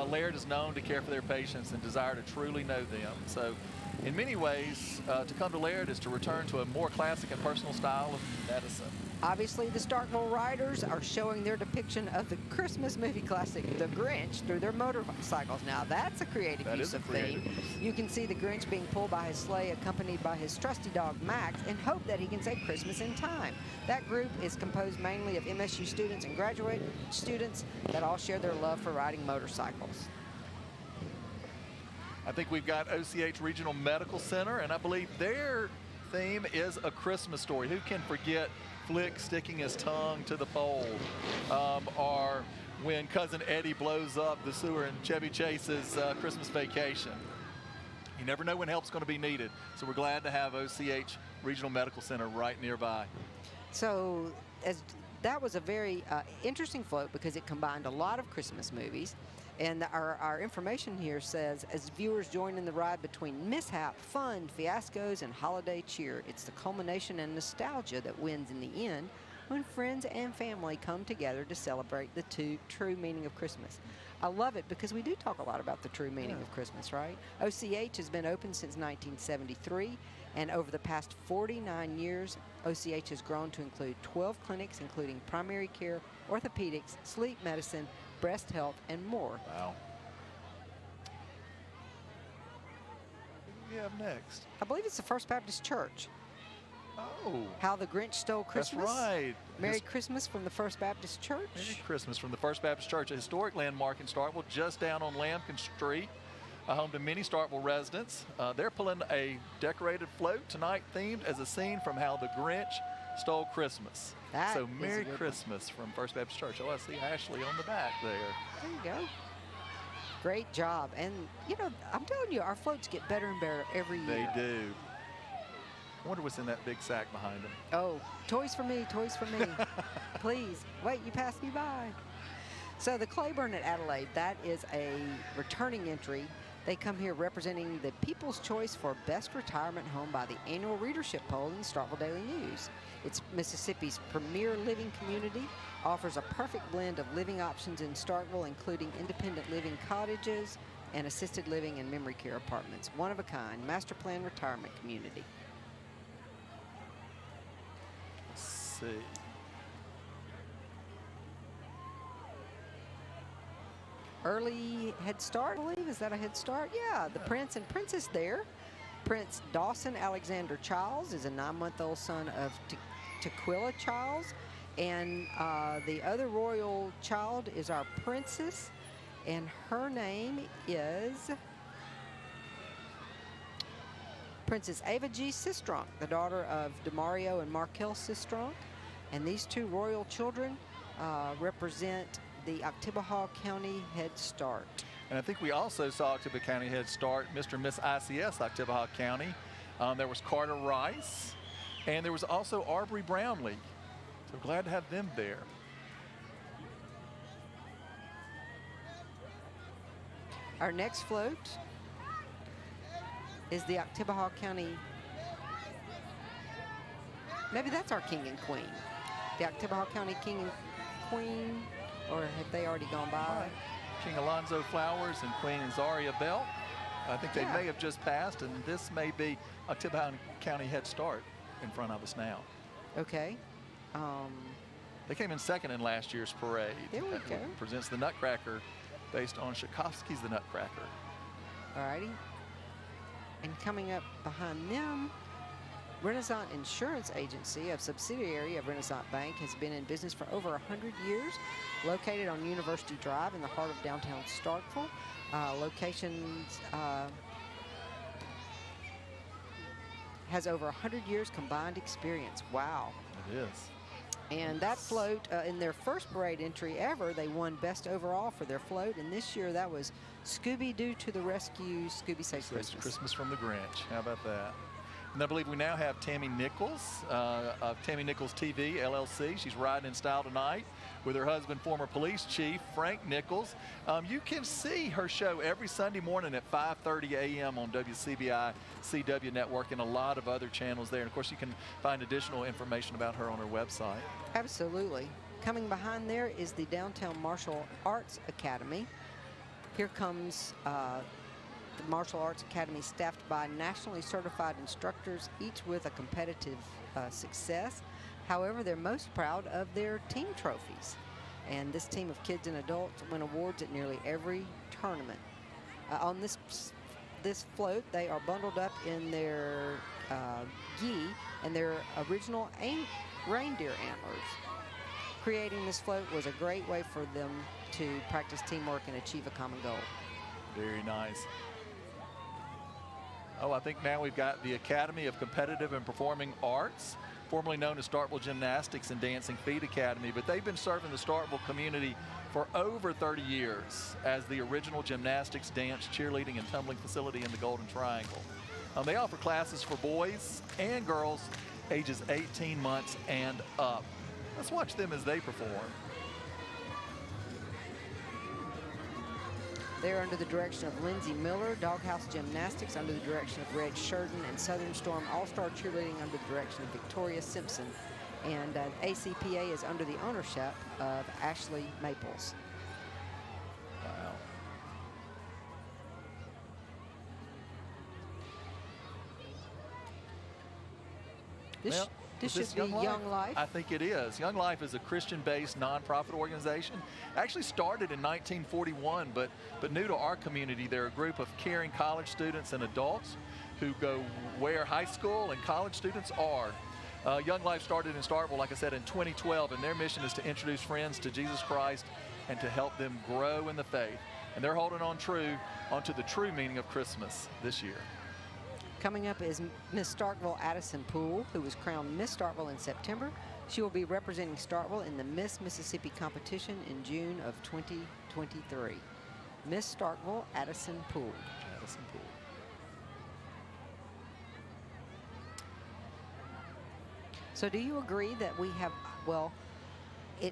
Laird is known to care for their patients and desire to truly know them. So in many ways, to come to Laird is to return to a more classic and personal style of medicine. Obviously, the Starkville Riders are showing their depiction of the Christmas movie classic, The Grinch, through their motorcycles. Now, that's a creative use of theme. You can see the Grinch being pulled by his sleigh, accompanied by his trusty dog, Max, and hope that he can save Christmas in time. That group is composed mainly of MSU students and graduate students that all share their love for riding motorcycles. I think we've got OCH Regional Medical Center, and I believe their theme is A Christmas Story. Who can forget Flick sticking his tongue to the pole, or when Cousin Eddie blows up the sewer in Chevy Chase's Christmas Vacation. You never know when help's going to be needed. So we're glad to have OCH Regional Medical Center right nearby. So that was a very interesting float because it combined a lot of Christmas movies. And our information here says, as viewers join in the ride between mishap, fun, fiascos, and holiday cheer, it's the culmination and nostalgia that wins in the end when friends and family come together to celebrate the true meaning of Christmas. I love it because we do talk a lot about the true meaning of Christmas, right? OCH has been open since 1973, and over the past 49 years, OCH has grown to include 12 clinics, including primary care, orthopedics, sleep medicine, breast health, and more. Wow. What do we have next? I believe it's the First Baptist Church. Oh. How the Grinch Stole Christmas. That's right. Merry Christmas from the First Baptist Church. Merry Christmas from the First Baptist Church, a historic landmark in Starkville, just down on Lambkin Street, home to many Starkville residents. They're pulling a decorated float tonight themed as a scene from How the Grinch Stole Christmas. So Merry Christmas from First Baptist Church. Oh, I see Ashley on the back there. There you go. Great job. And, you know, I'm telling you, our floats get better and better every year. They do. I wonder what's in that big sack behind them. Oh, toys for me, toys for me. Please, wait, you passed me by. So the Claiborne at Adelaide, that is a returning entry. They come here representing the People's Choice for Best Retirement Home by the annual readership poll in the Starkville Daily News. It's Mississippi's premier living community, offers a perfect blend of living options in Starkville, including independent living cottages and assisted living and memory care apartments. One of a kind, master plan retirement community. Let's see. Early Head Start, I believe. Is that a Head Start? Yeah, the Prince and Princess there. Prince Dawson Alexander Childs is a 9-month-old son of Tequila Childs. And the other royal child is our princess, and her name is Princess Ava G. Sistronk, the daughter of Demario and Markel Sistronk. And these two royal children represent the Oktibbeha County Head Start. And I think we also saw Oktibbeha County Head Start, Mr. and Miss ICS Oktibbeha County. There was Carter Rice, and there was also Arbery Brownlee. So glad to have them there. Our next float is the Oktibbeha County. Maybe that's our King and Queen. The Oktibbeha County King and Queen, or have they already gone by? King Alonzo Flowers and Queen Zaria Belt. I think they may have just passed, and this may be Oktibbeha County Head Start in front of us now. Okay. They came in second in last year's parade. There we go. Presents the Nutcracker based on Tchaikovsky's The Nutcracker. All righty. And coming up behind them, Renaissance Insurance Agency, a subsidiary of Renaissance Bank, has been in business for over 100 years, located on University Drive in the heart of downtown Starkville. Locations has over 100 years combined experience. Wow. It is. And that float, in their first parade entry ever, they won best overall for their float. And this year, that was Scooby-Doo to the Rescue, Scooby Saves Christmas. Christmas from the Grinch. How about that? And I believe we now have Tammy Nichols of Tammy Nichols TV, LLC. She's riding in style tonight with her husband, former police chief, Frank Nichols. You can see her show every Sunday morning at 5:30 a.m. on WCBI CW Network and a lot of other channels there. And, of course, you can find additional information about her on her website. Absolutely. Coming behind there is the Downtown Martial Arts Academy. Here comes the Martial Arts Academy, staffed by nationally certified instructors, each with a competitive success. However, they're most proud of their team trophies. And this team of kids and adults win awards at nearly every tournament. On this float, they are bundled up in their gi and their original reindeer antlers. Creating this float was a great way for them to practice teamwork and achieve a common goal. Very nice. Oh, I think now we've got the Academy of Competitive and Performing Arts formerly known as Starkville Gymnastics and Dancing Feet Academy, but they've been serving the Starkville community for over 30 years as the original gymnastics, dance, cheerleading, and tumbling facility in the Golden Triangle. They offer classes for boys and girls ages 18 months and up. Let's watch them as they perform. They're under the direction of Lindsay Miller, Doghouse Gymnastics under the direction of Reg Sheridan, and Southern Storm All-Star Cheerleading under the direction of Victoria Simpson. And ACPA is under the ownership of Ashley Maples. Wow. This should be Young Life. I think it is. Young Life is a Christian-based nonprofit organization. Actually started in 1941, but new to our community. They're a group of caring college students and adults who go where high school and college students are. Young Life started in Starkville, like I said, in 2012, and their mission is to introduce friends to Jesus Christ and to help them grow in the faith. And they're holding onto the true meaning of Christmas this year. Coming up is Miss Starkville Addison Poole, who was crowned Miss Starkville in September. She will be representing Starkville in the Miss Mississippi competition in June of 2023. Miss Starkville Addison Poole. Addison Poole. So do you agree that we have, well,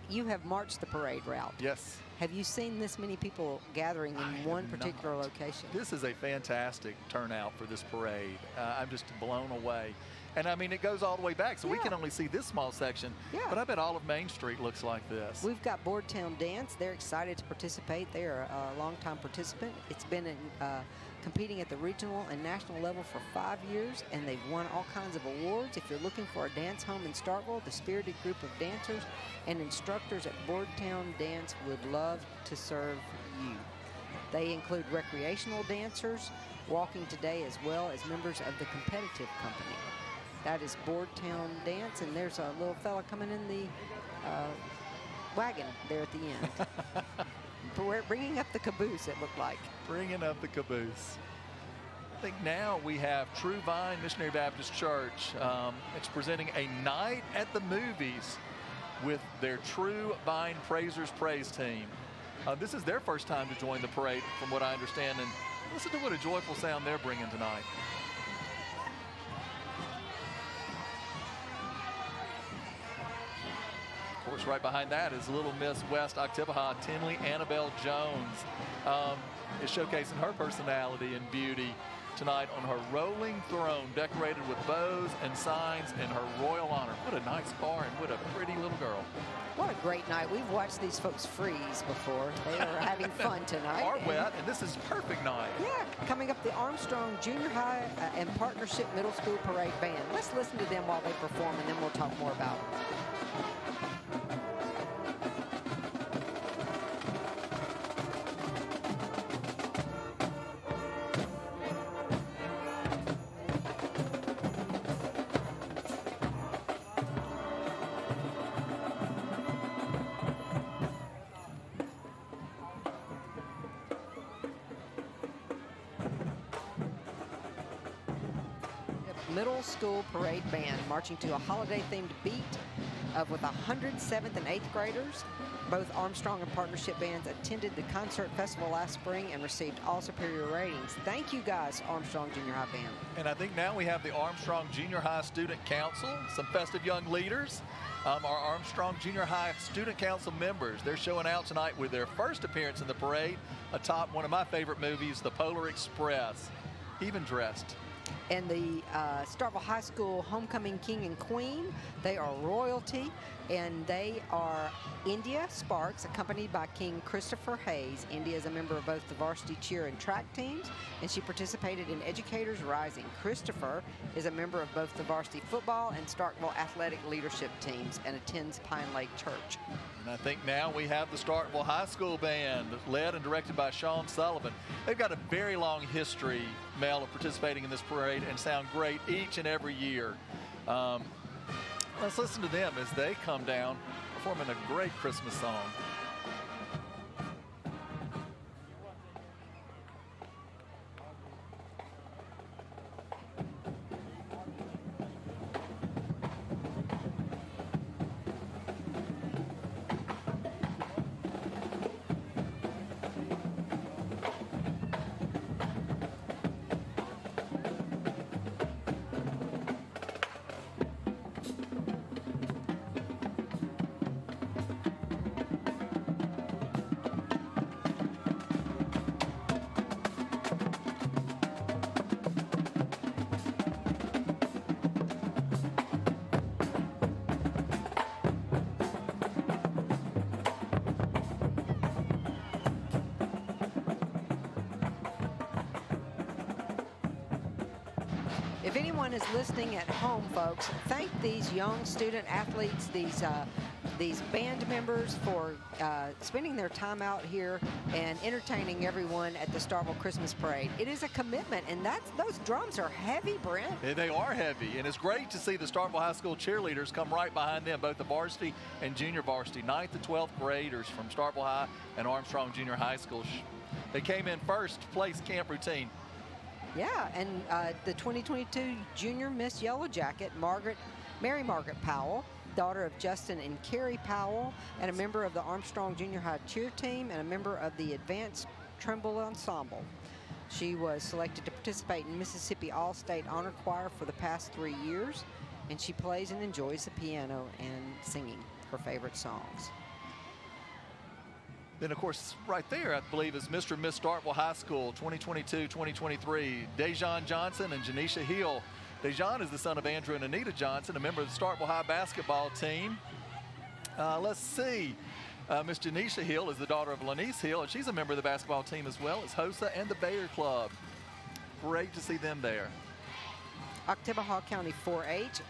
you have marched the parade route? Yes. Have you seen this many people gathering in one particular location? This is a fantastic turnout for this parade. I'm just blown away. And I mean, it goes all the way back, so we can only see this small section. Yeah. But I bet all of Main Street looks like this. We've got Boardtown Dance. They're excited to participate. They are a longtime participant. It's been competing at the regional and national level for 5 years, and they've won all kinds of awards. If you're looking for a dance home in Starkville, the spirited group of dancers and instructors at Boardtown Dance would love to serve you. They include recreational dancers, walking today, as well as members of the competitive company. That is Boardtown Dance, and there's a little fella coming in the wagon there at the end. We're bringing up the caboose, it looked like. Bringing up the caboose. I think now we have True Vine Missionary Baptist Church. It's presenting a night at the movies with their True Vine Praisers Praise team. This is their first time to join the parade, from what I understand, and listen to what a joyful sound they're bringing tonight. Of course, right behind that is Little Miss West Octibaha, Tinley Annabelle Jones, is showcasing her personality and beauty tonight on her rolling throne, decorated with bows and signs in her royal honor. What a nice car, and what a pretty little girl. What a great night. We've watched these folks freeze before. They are having fun tonight. Are wet, and this is perfect night. Yeah, coming up, the Armstrong Junior High and Partnership Middle School Parade Band. Let's listen to them while they perform, and then we'll talk more about it. Middle School Parade Band marching to a holiday-themed beat with 107th and 8th graders. Both Armstrong and Partnership bands attended the concert festival last spring and received all superior ratings. Thank you guys, Armstrong Junior High Band. And I think now we have the Armstrong Junior High Student Council, some festive young leaders. Our Armstrong Junior High Student Council members, they're showing out tonight with their first appearance in the parade atop one of my favorite movies, The Polar Express, even dressed. And the Starkville High School Homecoming King and Queen, they are royalty, and they are India Sparks, accompanied by King Christopher Hayes. India is a member of both the varsity cheer and track teams, and she participated in Educators Rising. Christopher is a member of both the varsity football and Starkville athletic leadership teams and attends Pine Lake Church. And I think now we have the Starkville High School Band, led and directed by Sean Sullivan. They've got a very long history, Mel, of participating in this parade and sound great each and every year. Let's listen to them as they come down, performing a great Christmas song. If anyone is listening at home, folks, thank these young student athletes, these band members for spending their time out here and entertaining everyone at the Starkville Christmas Parade. It is a commitment, and those drums are heavy, Brent. Yeah, they are heavy, and it's great to see the Starkville High School cheerleaders come right behind them, both the varsity and junior varsity, 9th to 12th graders from Starkville High and Armstrong Junior High School. They came in first place camp routine. Yeah, and the 2022 Junior Miss Yellow Jacket, Mary Margaret Powell, daughter of Justin and Carrie Powell, and a member of the Armstrong Junior High cheer team and a member of the Advanced Tremble Ensemble. She was selected to participate in Mississippi All-State Honor Choir for the past 3 years, and she plays and enjoys the piano and singing her favorite songs. Then, of course, right there, I believe, is Mr. and Miss Starkville High School 2022-2023, Dejan Johnson and Janisha Hill. Dejan is the son of Andrew and Anita Johnson, a member of the Starkville High basketball team. Let's see. Miss Janisha Hill is the daughter of Lanice Hill, and she's a member of the basketball team as well as HOSA and the Bayer Club. Great to see them there. Oktibbeha County 4-H,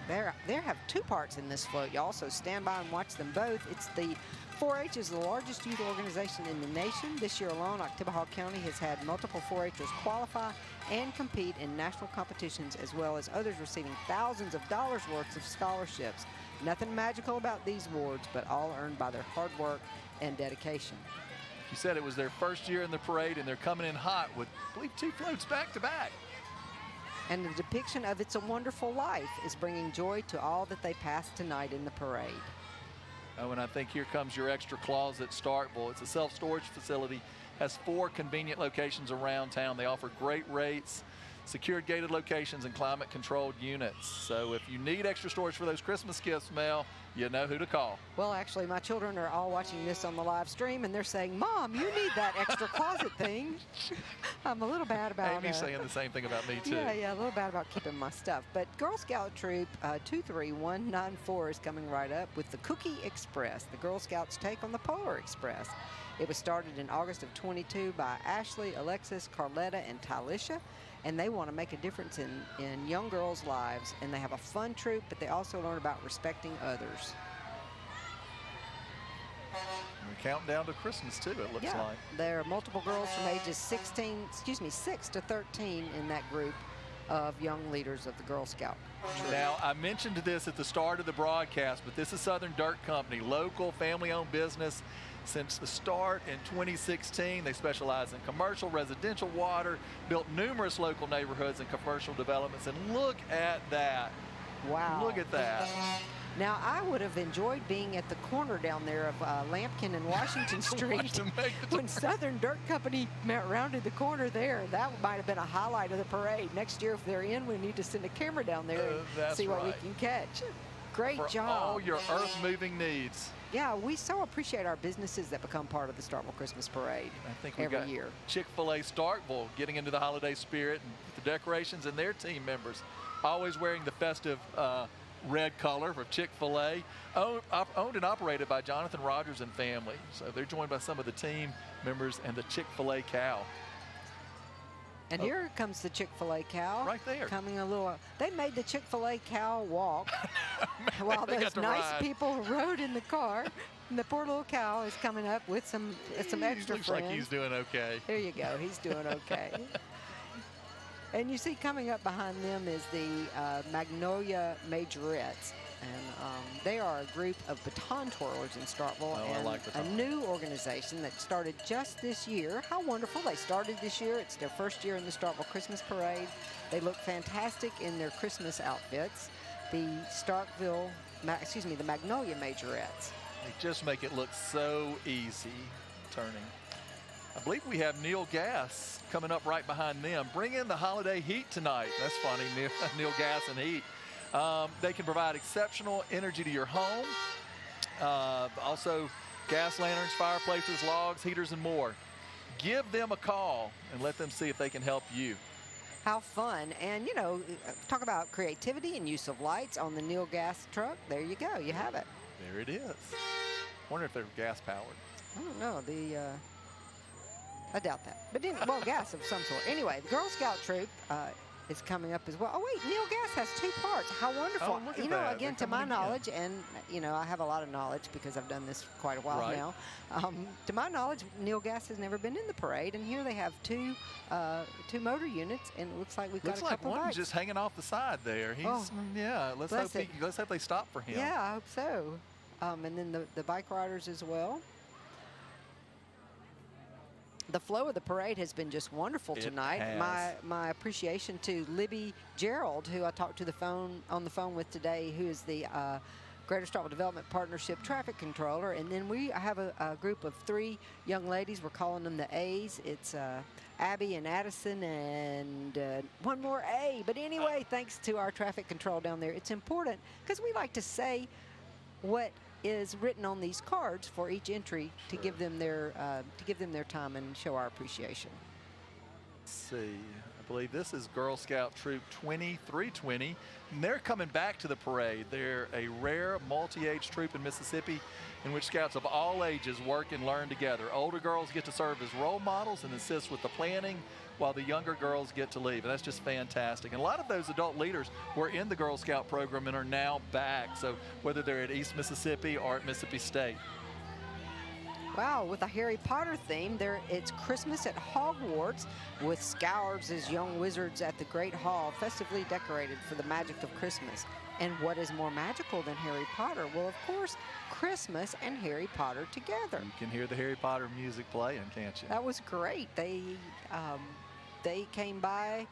they have two parts in this float, y'all, so stand by and watch them both. It's the 4-H is the largest youth organization in the nation. This year alone, Oktibbeha County has had multiple 4-Hers qualify and compete in national competitions, as well as others receiving thousands of dollars worth of scholarships. Nothing magical about these awards, but all earned by their hard work and dedication. You said it was their first year in the parade, and they're coming in hot with, I believe, 2 floats back to back. And the depiction of It's a Wonderful Life is bringing joy to all that they pass tonight in the parade. Oh, and I think here comes your extra closet, Starkville. It's a self-storage facility, has 4 convenient locations around town. They offer great rates, secured gated locations, and climate-controlled units. So if you need extra storage for those Christmas gifts, Mel, you know who to call. Well, actually, my children are all watching this on the live stream, and they're saying, Mom, you need that extra closet thing. I'm a little bad about it. Amy's saying the same thing about me, too. Yeah, a little bad about keeping my stuff. But Girl Scout Troop 23194 is coming right up with the Cookie Express, the Girl Scouts' take on the Polar Express. It was started in August of 22 by Ashley, Alexis, Carletta, and Tylisha. And they want to make a difference in young girls' lives. And they have a fun troop, but they also learn about respecting others. We're counting down to Christmas, too, it looks like. There are multiple girls from ages 6 to 13 in that group of young leaders of the Girl Scout troop. Now, I mentioned this at the start of the broadcast, but this is Southern Dirt Company, local, family-owned business. Since the start in 2016, they specialize in commercial, residential water, built numerous local neighborhoods and commercial developments, and look at that. Wow. Look at that. Now, I would have enjoyed being at the corner down there of Lampkin and Washington Street when Southern Dirt Company rounded the corner there. That might have been a highlight of the parade. Next year, if they're in, we need to send a camera down there and see what we can catch. Great job. For all your earth-moving needs. Yeah, we so appreciate our businesses that become part of the Starkville Christmas Parade every year. Chick-fil-A Starkville getting into the holiday spirit, and the decorations and their team members always wearing the festive red color for Chick-fil-A, owned and operated by Jonathan Rogers and family. So they're joined by some of the team members and the Chick-fil-A cow. And here comes the Chick-fil-A cow. Right there. Coming a little. They made the Chick-fil-A cow walk while those nice people rode in the car. And the poor little cow is coming up with some extra Looks friends. like he's doing okay. There you go. He's doing okay. And you see coming up behind them is the Magnolia Majorettes. And they are a group of baton twirlers in Starkville, I like a new organization that started just this year. How wonderful. They started this year. It's their first year in the Starkville Christmas Parade. They look fantastic in their Christmas outfits. The Magnolia Majorettes. They just make it look so easy turning. I believe we have Neil Gass coming up right behind them. Bring in the holiday heat tonight. That's funny, Neil Gass and heat. They can provide exceptional energy to your home. Also, gas lanterns, fireplaces, logs, heaters, and more. Give them a call and let them see if they can help you. How fun. And, you know, talk about creativity and use of lights on the Neil Gas truck. There you go. You have it. There it is. Wonder if they're gas powered. I don't know. I doubt that. But gas of some sort. Anyway, the Girl Scout troop is coming up as well. Oh wait, Neil Gas has 2 parts. How wonderful! Oh, look at You know, that. again, They're to my coming again. knowledge, and you know, I have a lot of knowledge because I've done this for quite a while Right. now. To my knowledge, Neil Gas has never been in the parade, and here they have 2 motor units, and it looks like we've Looks got a like couple of one bikes. just hanging off the side there. He's Oh, yeah. Let's bless hope it. let's hope they stop for him. Yeah, I hope so. And then the bike riders as well. The flow of the parade has been just wonderful It tonight. has. My appreciation to Libby Gerald, who I talked to on the phone with today, who is the Greater Starkville Development Partnership traffic controller. And then we have a group of 3 young ladies. We're calling them the A's. It's Abby and Addison and one more A. But anyway, thanks to our traffic control down there, it's important because we like to say what is written on these cards for each entry to give them their time and show our appreciation. Let's see. I believe this is Girl Scout Troop 2320. And they're coming back to the parade. They're a rare multi-age troop in Mississippi in which scouts of all ages work and learn together. Older girls get to serve as role models and assist with the planning, while the younger girls get to leave. And that's just fantastic. And a lot of those adult leaders were in the Girl Scout program and are now back. So whether they're at East Mississippi or at Mississippi State. Wow, with a Harry Potter theme, it's Christmas at Hogwarts with Scourge as young wizards at the Great Hall, festively decorated for the magic of Christmas. And what is more magical than Harry Potter? Well, of course, Christmas and Harry Potter together. You can hear the Harry Potter music playing, can't you? That was great. They came by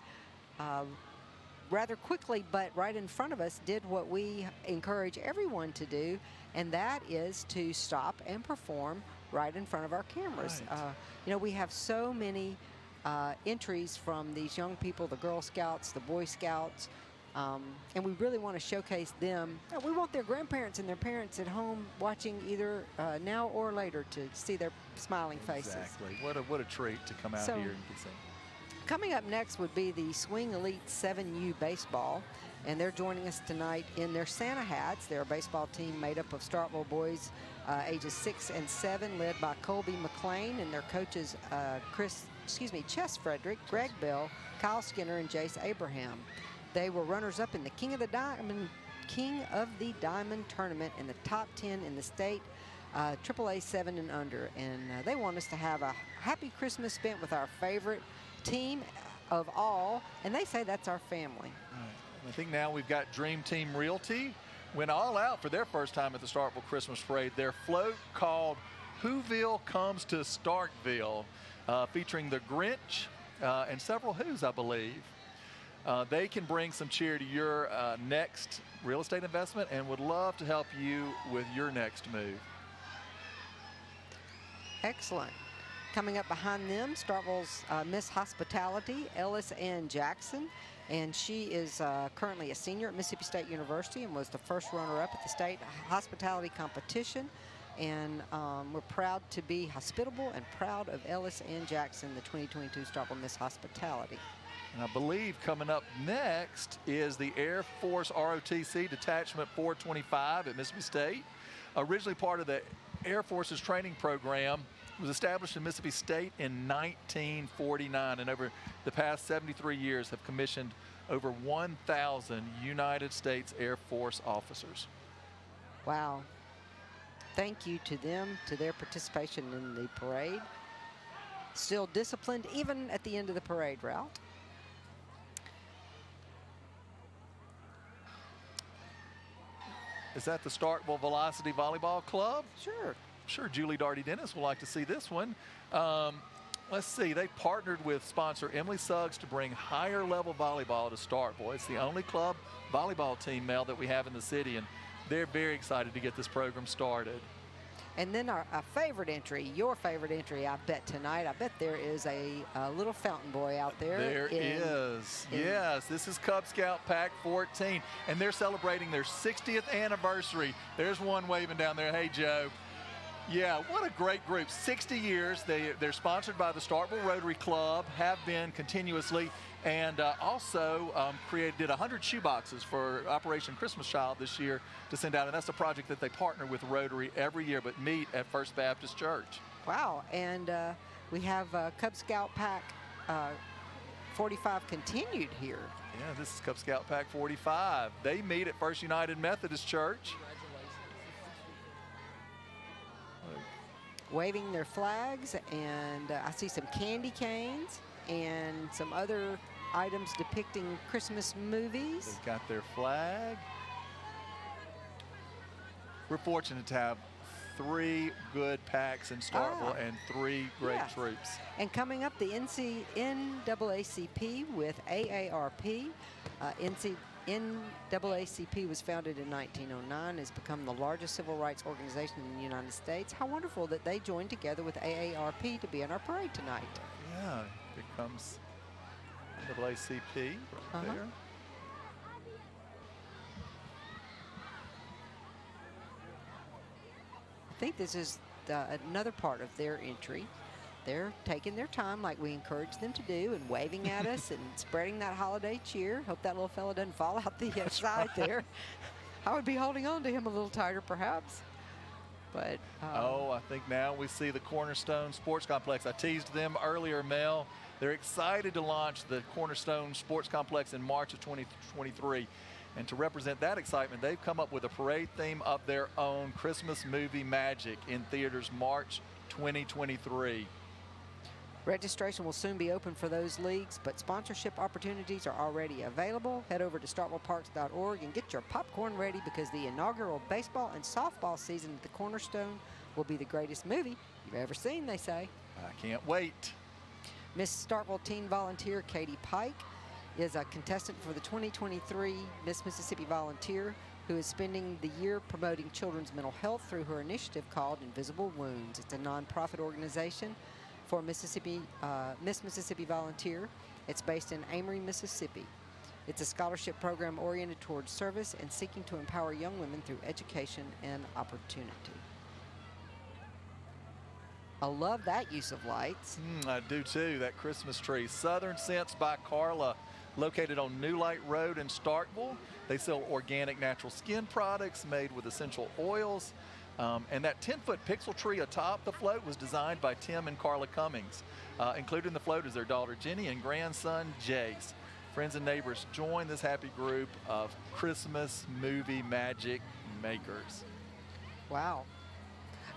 rather quickly, but right in front of us did what we encourage everyone to do, and that is to stop and perform right in front of our cameras. Right. You know, we have so many entries from these young people, the Girl Scouts, the Boy Scouts, and we really want to showcase them. We want their grandparents and their parents at home watching either now or later to see their smiling faces. Exactly. What a treat to come out So- here and see. Coming up next would be the Swing Elite 7U Baseball, and they're joining us tonight in their Santa hats. They're a baseball team made up of Starkville boys ages 6 and 7, led by Colby McLean, and their coaches Chess Frederick, Greg Bell, Kyle Skinner, and Jace Abraham. They were runners-up in the King of the Diamond tournament in the top 10 in the state, AAA 7 and under, and they want us to have a happy Christmas spent with our favorite team of all, and they say that's our family. I think now we've got Dream Team Realty went all out for their first time at the Starkville Christmas Parade. Their float called Whoville Comes to Starkville, featuring the Grinch and several Who's, I believe. They can bring some cheer to your next real estate investment and would love to help you with your next move. Excellent. Coming up behind them, Starkville's Miss Hospitality, Ellis Ann Jackson, and she is currently a senior at Mississippi State University and was the first runner-up at the state hospitality competition. And we're proud to be hospitable and proud of Ellis Ann Jackson, the 2022 Starkville Miss Hospitality. And I believe coming up next is the Air Force ROTC Detachment 425 at Mississippi State. Originally part of the Air Force's training program, was established in Mississippi State in 1949, and over the past 73 years have commissioned over 1,000 United States Air Force officers. Wow. Thank you to them, to their participation in the parade. Still disciplined even at the end of the parade route. Is that the Starkville Velocity Volleyball Club? Sure. Sure, Julie Darty Dennis will like to see this one. Let's see, they partnered with sponsor Emily Suggs to bring higher level volleyball to Starkville. It's the only club volleyball team, Mel, that we have in the city, and they're very excited to get this program started. And then our favorite entry, your favorite entry, I bet tonight, I bet there is a little fountain boy out there. There is. Yes, this is Cub Scout Pack 14, and they're celebrating their 60th anniversary. There's one waving down there. Hey, Joe. Yeah, what a great group. 60 years. They're sponsored by the Starkville Rotary Club, have been continuously, and also did 100 shoeboxes for Operation Christmas Child this year to send out. And that's a project that they partner with Rotary every year, but meet at First Baptist Church. Wow, and we have Cub Scout Pack 45 continued here. Yeah, this is Cub Scout Pack 45. They meet at First United Methodist Church. Waving their flags, and I see some candy canes and some other items depicting Christmas movies. They've got their flag. We're fortunate to have 3 good packs in Starkville and 3 great troops. And coming up, the NAACP with AARP. NAACP was founded in 1909, has become the largest civil rights organization in the United States. How wonderful that they joined together with AARP to be in our parade tonight. Yeah, here comes NAACP right there. I think this is another part of their entry. They're taking their time like we encourage them to do and waving at us and spreading that holiday cheer. Hope that little fella doesn't fall out the side there. I would be holding on to him a little tighter perhaps. But I think now we see the Cornerstone Sports Complex. I teased them earlier, Mel. They're excited to launch the Cornerstone Sports Complex in March of 2023. And to represent that excitement, they've come up with a parade theme of their own, Christmas movie magic, in theaters March 2023. Registration will soon be open for those leagues, but sponsorship opportunities are already available. Head over to starkvilleparks.org and get your popcorn ready, because the inaugural baseball and softball season at the Cornerstone will be the greatest movie you've ever seen, they say. I can't wait. Miss Starkville teen volunteer Katie Pike is a contestant for the 2023 Miss Mississippi Volunteer, who is spending the year promoting children's mental health through her initiative called Invisible Wounds. It's a nonprofit organization for Miss Mississippi Volunteer. It's based in Amory, Mississippi. It's a scholarship program oriented towards service and seeking to empower young women through education and opportunity. I love that use of lights. I do too, that Christmas tree. Southern Scents by Carla, located on New Light Road in Starkville. They sell organic natural skin products made with essential oils. And that 10-foot pixel tree atop the float was designed by Tim and Carla Cummings. Included in the float is their daughter Jenny and grandson Jace. Friends and neighbors, join this happy group of Christmas movie magic makers. Wow.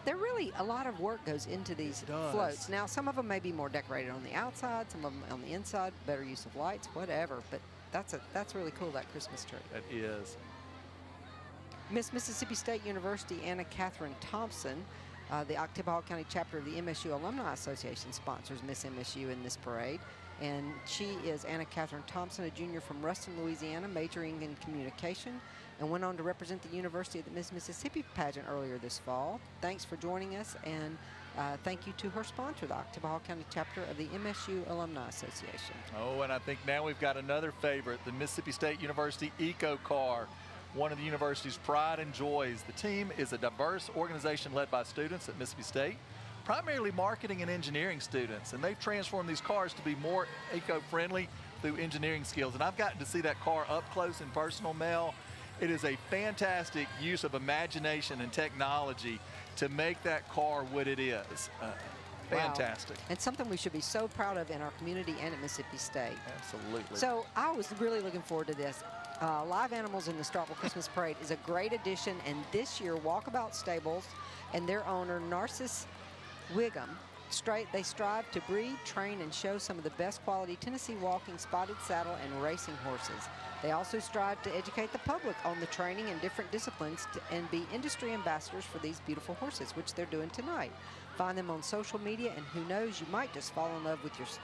There really, a lot of work goes into these floats. Now, some of them may be more decorated on the outside, some of them on the inside, better use of lights, whatever. But that's really cool, that Christmas tree. That is. Miss Mississippi State University Anna Catherine Thompson, the Oktibbeha County chapter of the MSU Alumni Association, sponsors Miss MSU in this parade. And she is Anna Catherine Thompson, a junior from Ruston, Louisiana, majoring in communication, and went on to represent the university at the Miss Mississippi pageant earlier this fall. Thanks for joining us, and thank you to her sponsor, the Oktibbeha County chapter of the MSU Alumni Association. Oh, and I think now we've got another favorite, the Mississippi State University Eco Car, one of the university's pride and joys. The team is a diverse organization led by students at Mississippi State, primarily marketing and engineering students, and they've transformed these cars to be more eco-friendly through engineering skills. And I've gotten to see that car up close and personal, Mel. It is a fantastic use of imagination and technology to make that car what it is. Fantastic. Wow. And something we should be so proud of in our community and at Mississippi State. Absolutely. So I was really looking forward to this. Live Animals in the Starkville Christmas Parade is a great addition, and this year Walkabout Stables and their owner Narcissus Wiggum, they strive to breed, train, and show some of the best quality Tennessee walking, spotted saddle, and racing horses. They also strive to educate the public on the training in different disciplines and be industry ambassadors for these beautiful horses, which they're doing tonight. Find them on social media, and who knows, you might just fall in love with yourself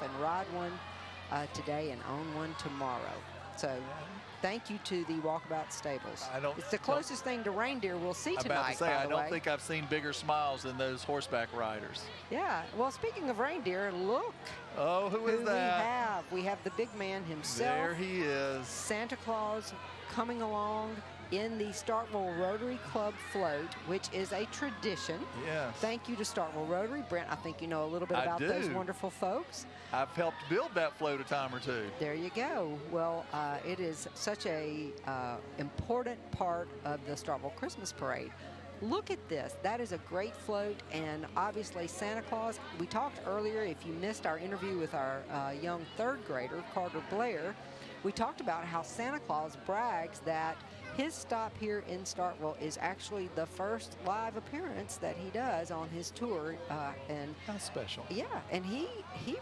and ride one today and own one tomorrow. So thank you to the Walkabout Stables. It's the closest thing to reindeer we'll see tonight. I'm about to say, I don't way. think I've seen bigger smiles than those horseback riders. Yeah. Well, speaking of reindeer, look. Oh, who is that? We have the big man himself. There he is. Santa Claus coming along in the Starkville Rotary Club float, which is a tradition. Yes. Thank you to Starkville Rotary. Brent, I think you know a little bit about those wonderful folks. I've helped build that float a time or two. There you go. Well, it is such a important part of the Starkville Christmas Parade. Look at this. That is a great float, and obviously Santa Claus. We talked earlier, if you missed our interview with our young third grader, Carter Blair, we talked about how Santa Claus brags that his stop here in Starkville is actually the first live appearance that he does on his tour. And How special. yeah, and he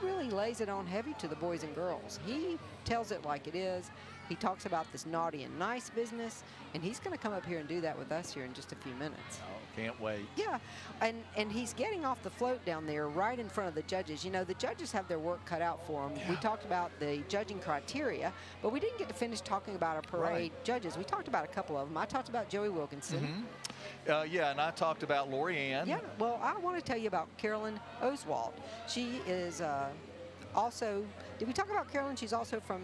really lays it on heavy to the boys and girls. He tells it like it is. He talks about this naughty and nice business, and he's going to come up here and do that with us here in just a few minutes. Oh, can't wait. Yeah, and he's getting off the float down there right in front of the judges. You know, the judges have their work cut out for them. We talked about the judging criteria, but we didn't get to finish talking about our parade judges. We talked about a couple of them. I talked about Joey Wilkinson. Yeah, and I talked about Lori Ann. Yeah, well, I want to tell you about Carolyn Oswald. She is also, did we talk about Carolyn? She's also from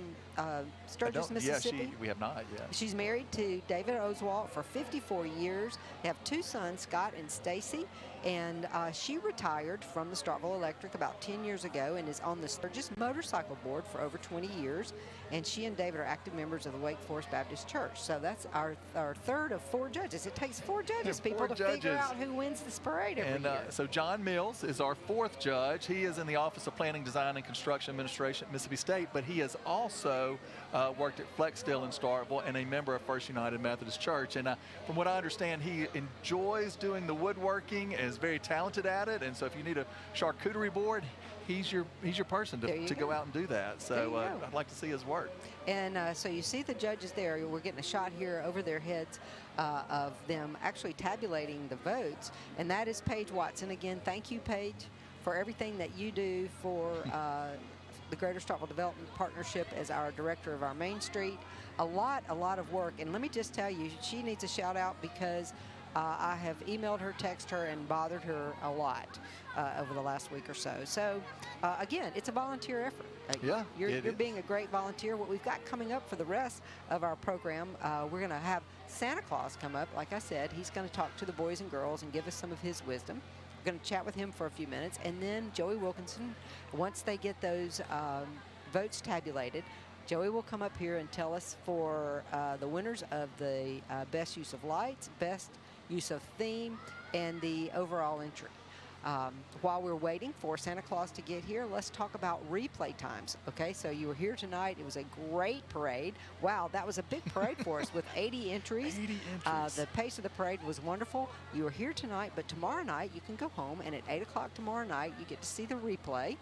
Sturgis, Mississippi. Yeah, we have not yet. She's married to David Oswald for 54 years. They have 2 sons, Scott and Stacy, and she retired from the Starkville Electric about 10 years ago and is on the Sturgis Motorcycle Board for over 20 years. And she and David are active members of the Wake Forest Baptist Church. So that's our third of 4 judges. It takes 4 judges, people, to figure out who wins this parade every year. So John Mills is our 4th judge. He is in the Office of Planning, Design, and Construction Administration at Mississippi State, but he has also worked at Flexsteel in Starkville and a member of First United Methodist Church. And from what I understand, he enjoys doing the woodworking and is very talented at it. And so if you need a charcuterie board, he's your person to go out and do that. So I'd like to see his work. And so you see the judges there. We're getting a shot here over their heads of them actually tabulating the votes. And that is Paige Watson. Again, thank you, Paige, for everything that you do for the Greater Starkville Development Partnership as our director of our Main Street. A lot of work. And let me just tell you, she needs a shout out because I have emailed her, texted her, and bothered her a lot over the last week or so. So, again, it's a volunteer effort. Yeah, you're being a great volunteer. What we've got coming up for the rest of our program, we're going to have Santa Claus come up. Like I said, he's going to talk to the boys and girls and give us some of his wisdom. We're going to chat with him for a few minutes. And then Joey Wilkinson, once they get those votes tabulated, Joey will come up here and tell us for the winners of the best use of lights, best use of theme, and the overall entry. While we're waiting for Santa Claus to get here, let's talk about replay times. Okay, so you were here tonight. It was a great parade. Wow, that was a big parade for us with 80 entries. 80 entries. The pace of the parade was wonderful. You were here tonight, but tomorrow night you can go home, and at 8 o'clock tomorrow night you get to see the replay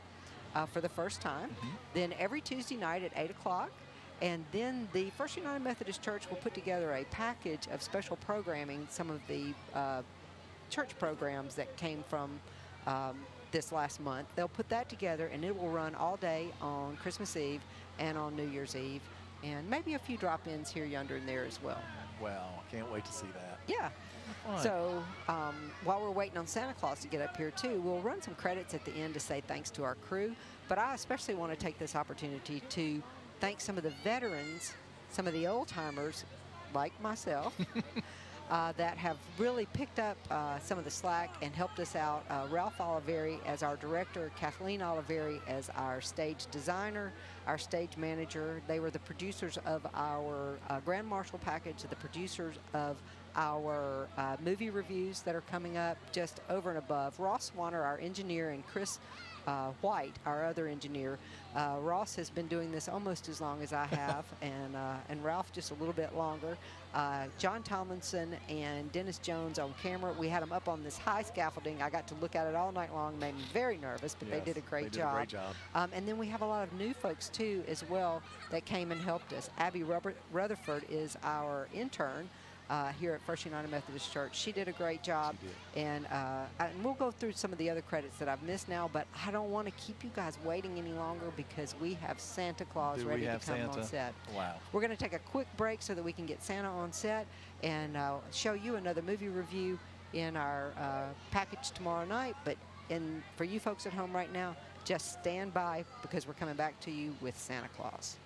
for the first time. Then every Tuesday night at 8 o'clock. And then the First United Methodist Church will put together a package of special programming, some of the church programs that came from this last month. They'll put that together, and it will run all day on Christmas Eve and on New Year's Eve, and maybe a few drop-ins here, yonder, and there as well. Wow, I can't wait to see that. Yeah. Fun. So while we're waiting on Santa Claus to get up here too, we'll run some credits at the end to say thanks to our crew. But I especially want to take this opportunity to thank some of the veterans, some of the old-timers like myself, that have really picked up some of the slack and helped us out. Ralph Oliveri as our director, Kathleen Oliveri as our stage designer, our stage manager. They were the producers of our Grand Marshal package, the producers of our movie reviews that are coming up, just over and above. Ross Swanner, our engineer, and Chris White, our other engineer. Ross has been doing this almost as long as I have, and Ralph just a little bit longer. John Tomlinson and Dennis Jones on camera. We had them up on this high scaffolding. I got to look at it all night long. Made me very nervous, but they did a great job. And then we have a lot of new folks too as well that came and helped us. Abby Rutherford is our intern here at First United Methodist Church. She did a great job, and we'll go through some of the other credits that I've missed now, but I don't want to keep you guys waiting any longer because we have Santa Claus ready to come on set. Wow. We're going to take a quick break so that we can get Santa on set and show you another movie review in our package tomorrow night, but for you folks at home right now, just stand by because we're coming back to you with Santa Claus.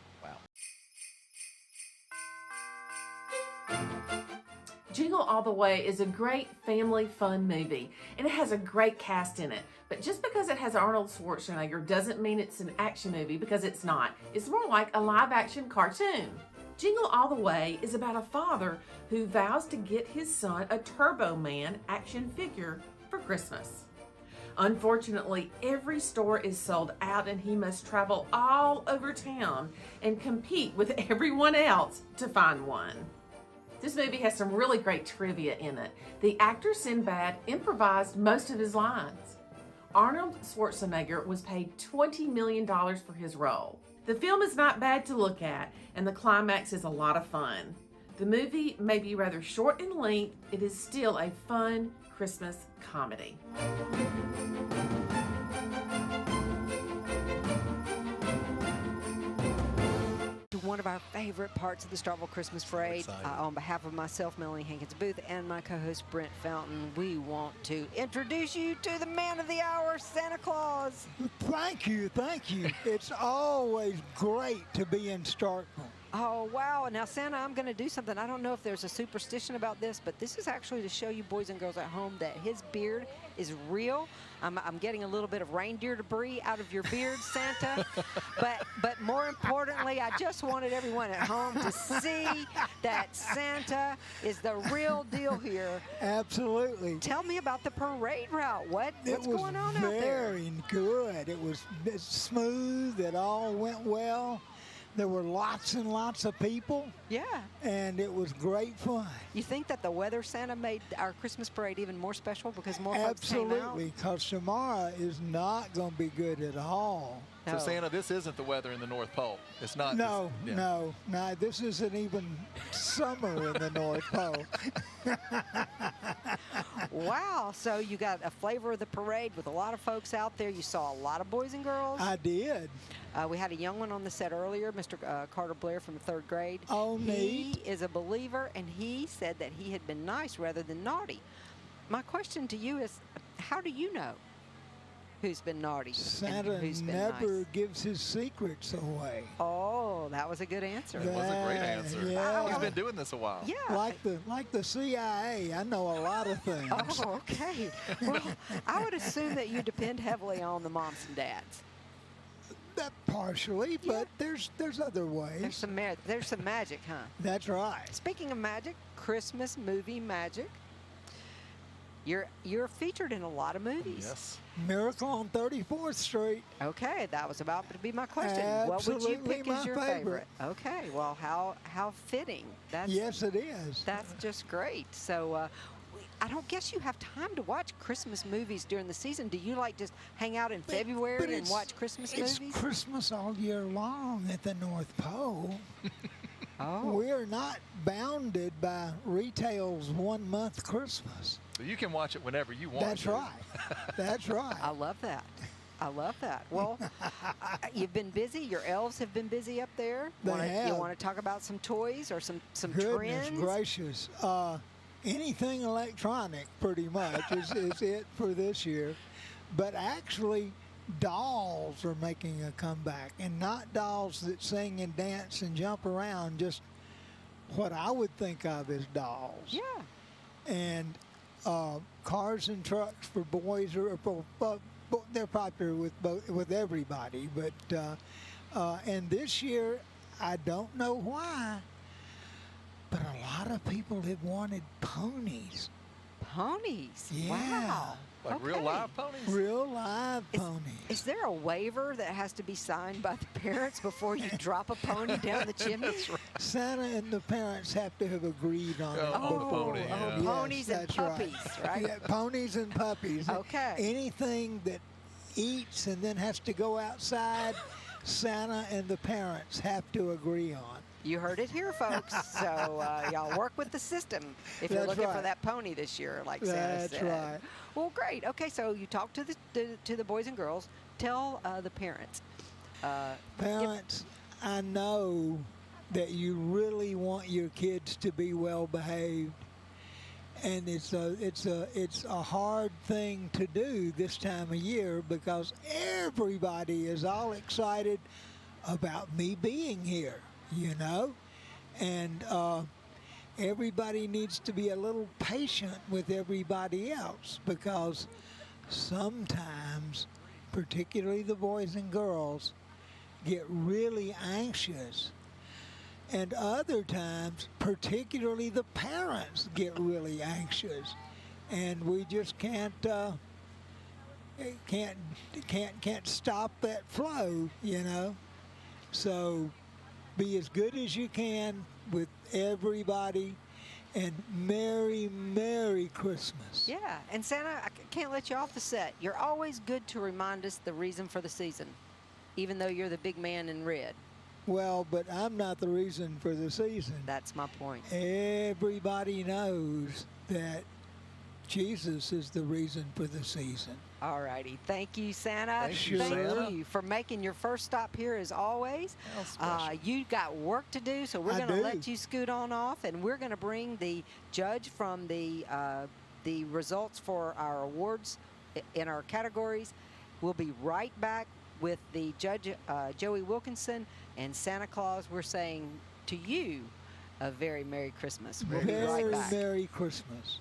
Jingle All the Way is a great family fun movie, and it has a great cast in it. But just because it has Arnold Schwarzenegger doesn't mean it's an action movie, because it's not. It's more like a live-action cartoon. Jingle All the Way is about a father who vows to get his son a Turbo Man action figure for Christmas. Unfortunately, every store is sold out and he must travel all over town and compete with everyone else to find one. This movie has some really great trivia in it. The actor Sinbad improvised most of his lines. Arnold Schwarzenegger was paid $20 million for his role. The film is not bad to look at, and the climax is a lot of fun. The movie may be rather short in length, it is still a fun Christmas comedy. One of our favorite parts of the Starkville Christmas Parade. On behalf of myself, Melanie Hankins Booth, and my co-host Brent Fountain, we want to introduce you to the man of the hour, Santa Claus. Thank you, thank you. It's always great to be in Starkville. Oh, wow. Now, Santa, I'm going to do something. I don't know if there's a superstition about this, but this is actually to show you boys and girls at home that his beard is real. I'm getting a little bit of reindeer debris out of your beard, Santa. but more importantly, I just wanted everyone at home to see that Santa is the real deal here. Absolutely. Tell me about the parade route. What's going on out there? It was very good. It was smooth. It all went well. There were lots and lots of people. Yeah. And it was great fun. You think that the weather, Santa, made our Christmas parade even more special because more folks came out? Absolutely, because tomorrow is not going to be good at all. So, Santa, this isn't the weather in the North Pole. It's not. No, no. This isn't even summer in the North Pole. Wow. So you got a flavor of the parade with a lot of folks out there. You saw a lot of boys and girls. I did. We had a young one on the set earlier, Mr. Carter Blair from the 3rd grade. Oh, neat. He is a believer, and he said that he had been nice rather than naughty. My question to you is, how do you know who's been naughty Santa and who's been never nice? gives his secrets away. Oh, that was a good answer. It was a great answer. Yeah. He's been doing this a while. Yeah. Like the CIA, I know a lot of things. Oh, okay. Well, I would assume that you depend heavily on the moms and dads. That partially, but there's other ways. There's some magic, huh? That's right. Speaking of magic, Christmas movie magic. You're featured in a lot of movies. Yes. Miracle on 34th Street. Okay, that was about to be my question. Absolutely what would you pick as your favorite. Okay, well, how fitting. Yes, it is. That's just great. So I don't guess you have time to watch Christmas movies during the season. Do you just hang out in February and watch Christmas movies? It's Christmas all year long at the North Pole. Oh. We're not bounded by retail's 1 month Christmas. So you can watch it whenever you want. That's right. That's right. I love that. I love that. Well, you've been busy. Your elves have been busy up there. They have. You want to talk about some toys or some Goodness trends? gracious. Anything electronic, pretty much, is it for this year. But actually, dolls are making a comeback, and not dolls that sing and dance and jump around, just what I would think of as dolls. Yeah. And cars and trucks for boys they're popular with everybody. But and this year, I don't know why, but a lot of people have wanted ponies. Ponies? Yeah. Wow. Like real live ponies? Real live ponies. Is there a waiver that has to be signed by the parents before you drop a pony down the chimney? That's right. Santa and the parents have to have agreed on it Oh, before. pony, yeah. Yes, Ponies and that's puppies, right? Yeah, ponies and puppies. Okay. Anything that eats and then has to go outside, Santa and the parents have to agree on. You heard it here, folks. So y'all work with the system if you're That's looking for right. that pony this year, like Santa That's said. right. Well, great. Okay, so you talk to the boys and girls. Tell the parents. Parents, I know that you really want your kids to be well behaved, and it's a hard thing to do this time of year because everybody is all excited about me being here, you know, and everybody needs to be a little patient with everybody else because sometimes, particularly the boys and girls, get really anxious And other times, particularly the parents get really anxious, and we just can't stop that flow, you know. So be as good as you can with everybody, and Merry Christmas. Yeah, and Santa, I can't let you off the set. You're always good to remind us the reason for the season, even though you're the big man in red. Well, but I'm not the reason for the season. That's my point. Everybody knows that Jesus is the reason for the season. All righty. Thank you, Santa. Thank you, Santa. You for making your first stop here as always. How special. You got work to do, so we're I going to do. let you scoot on off, and we're going to bring the judge from the results for our awards in our categories. We'll be right back with the judge, Joey Wilkinson, and Santa Claus. We're saying to you a very Merry Christmas. We'll be right back. Merry Christmas.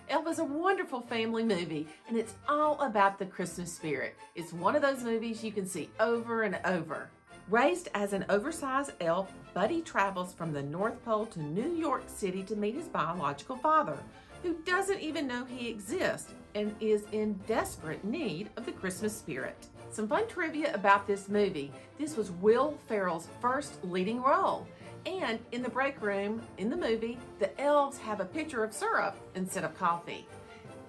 Elf is a wonderful family movie, and it's all about the Christmas spirit. It's one of those movies you can see over and over. Raised as an oversized elf, Buddy travels from the North Pole to New York City to meet his biological father, who doesn't even know he exists and is in desperate need of the Christmas spirit. Some fun trivia about this movie. This was Will Ferrell's first leading role. And in the break room in the movie, the elves have a pitcher of syrup instead of coffee.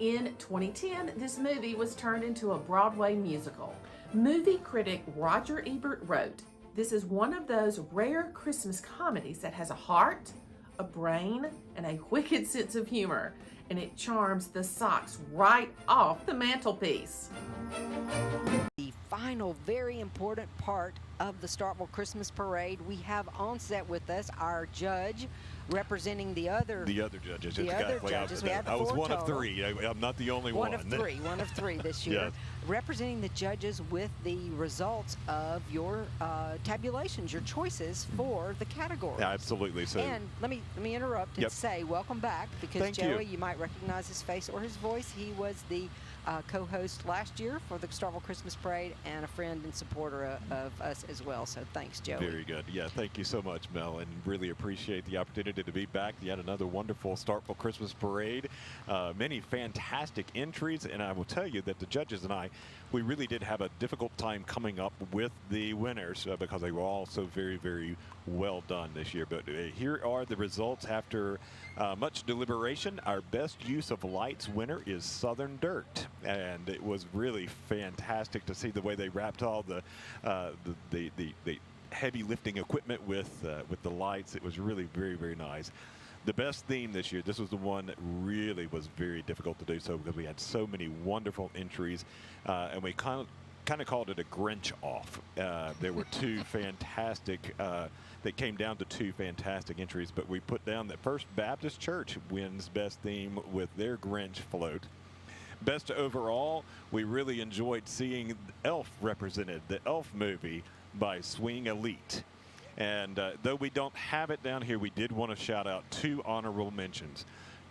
In 2010, this movie was turned into a Broadway musical. Movie critic Roger Ebert wrote, "This is one of those rare Christmas comedies that has a heart, a brain, and a wicked sense of humor, and it charms the socks right off the mantelpiece." The final, very important part of the Starkville Christmas Parade, we have on set with us our judge representing the other judges. The other judges. We had I was four one of total. three. I'm not the only one. One of three this year. Yes. Representing the judges with the results of your tabulations, your choices for the categories. Absolutely. So, And let me interrupt and Yep. say welcome back, because Thank Joey, you. you might recognize his face or his voice. He was the co-host last year for the Starkville Christmas Parade and a friend and supporter of us as well. So thanks, Joey. very good. Yeah, thank you so much, Mel, and really appreciate the opportunity to be back. Yet another wonderful Starkville Christmas Parade. Many fantastic entries, and I will tell you that the judges and I, we really did have a difficult time coming up with the winners because they were all so very, very well done this year. But here are the results after much deliberation. Our best use of lights winner is Southern Dirt, and it was really fantastic to see the way they wrapped all the heavy lifting equipment with the lights. It was really very, very nice. The best theme this year, this was the one that really was very difficult to do so because we had so many wonderful entries, and we kind of called it a Grinch off. There were two fantastic, that came down to two fantastic entries, but we put down that First Baptist Church wins best theme with their Grinch float. Best overall, we really enjoyed seeing Elf represented, the Elf movie by Swing Elite. And though we don't have it down here, we did want to shout out two honorable mentions.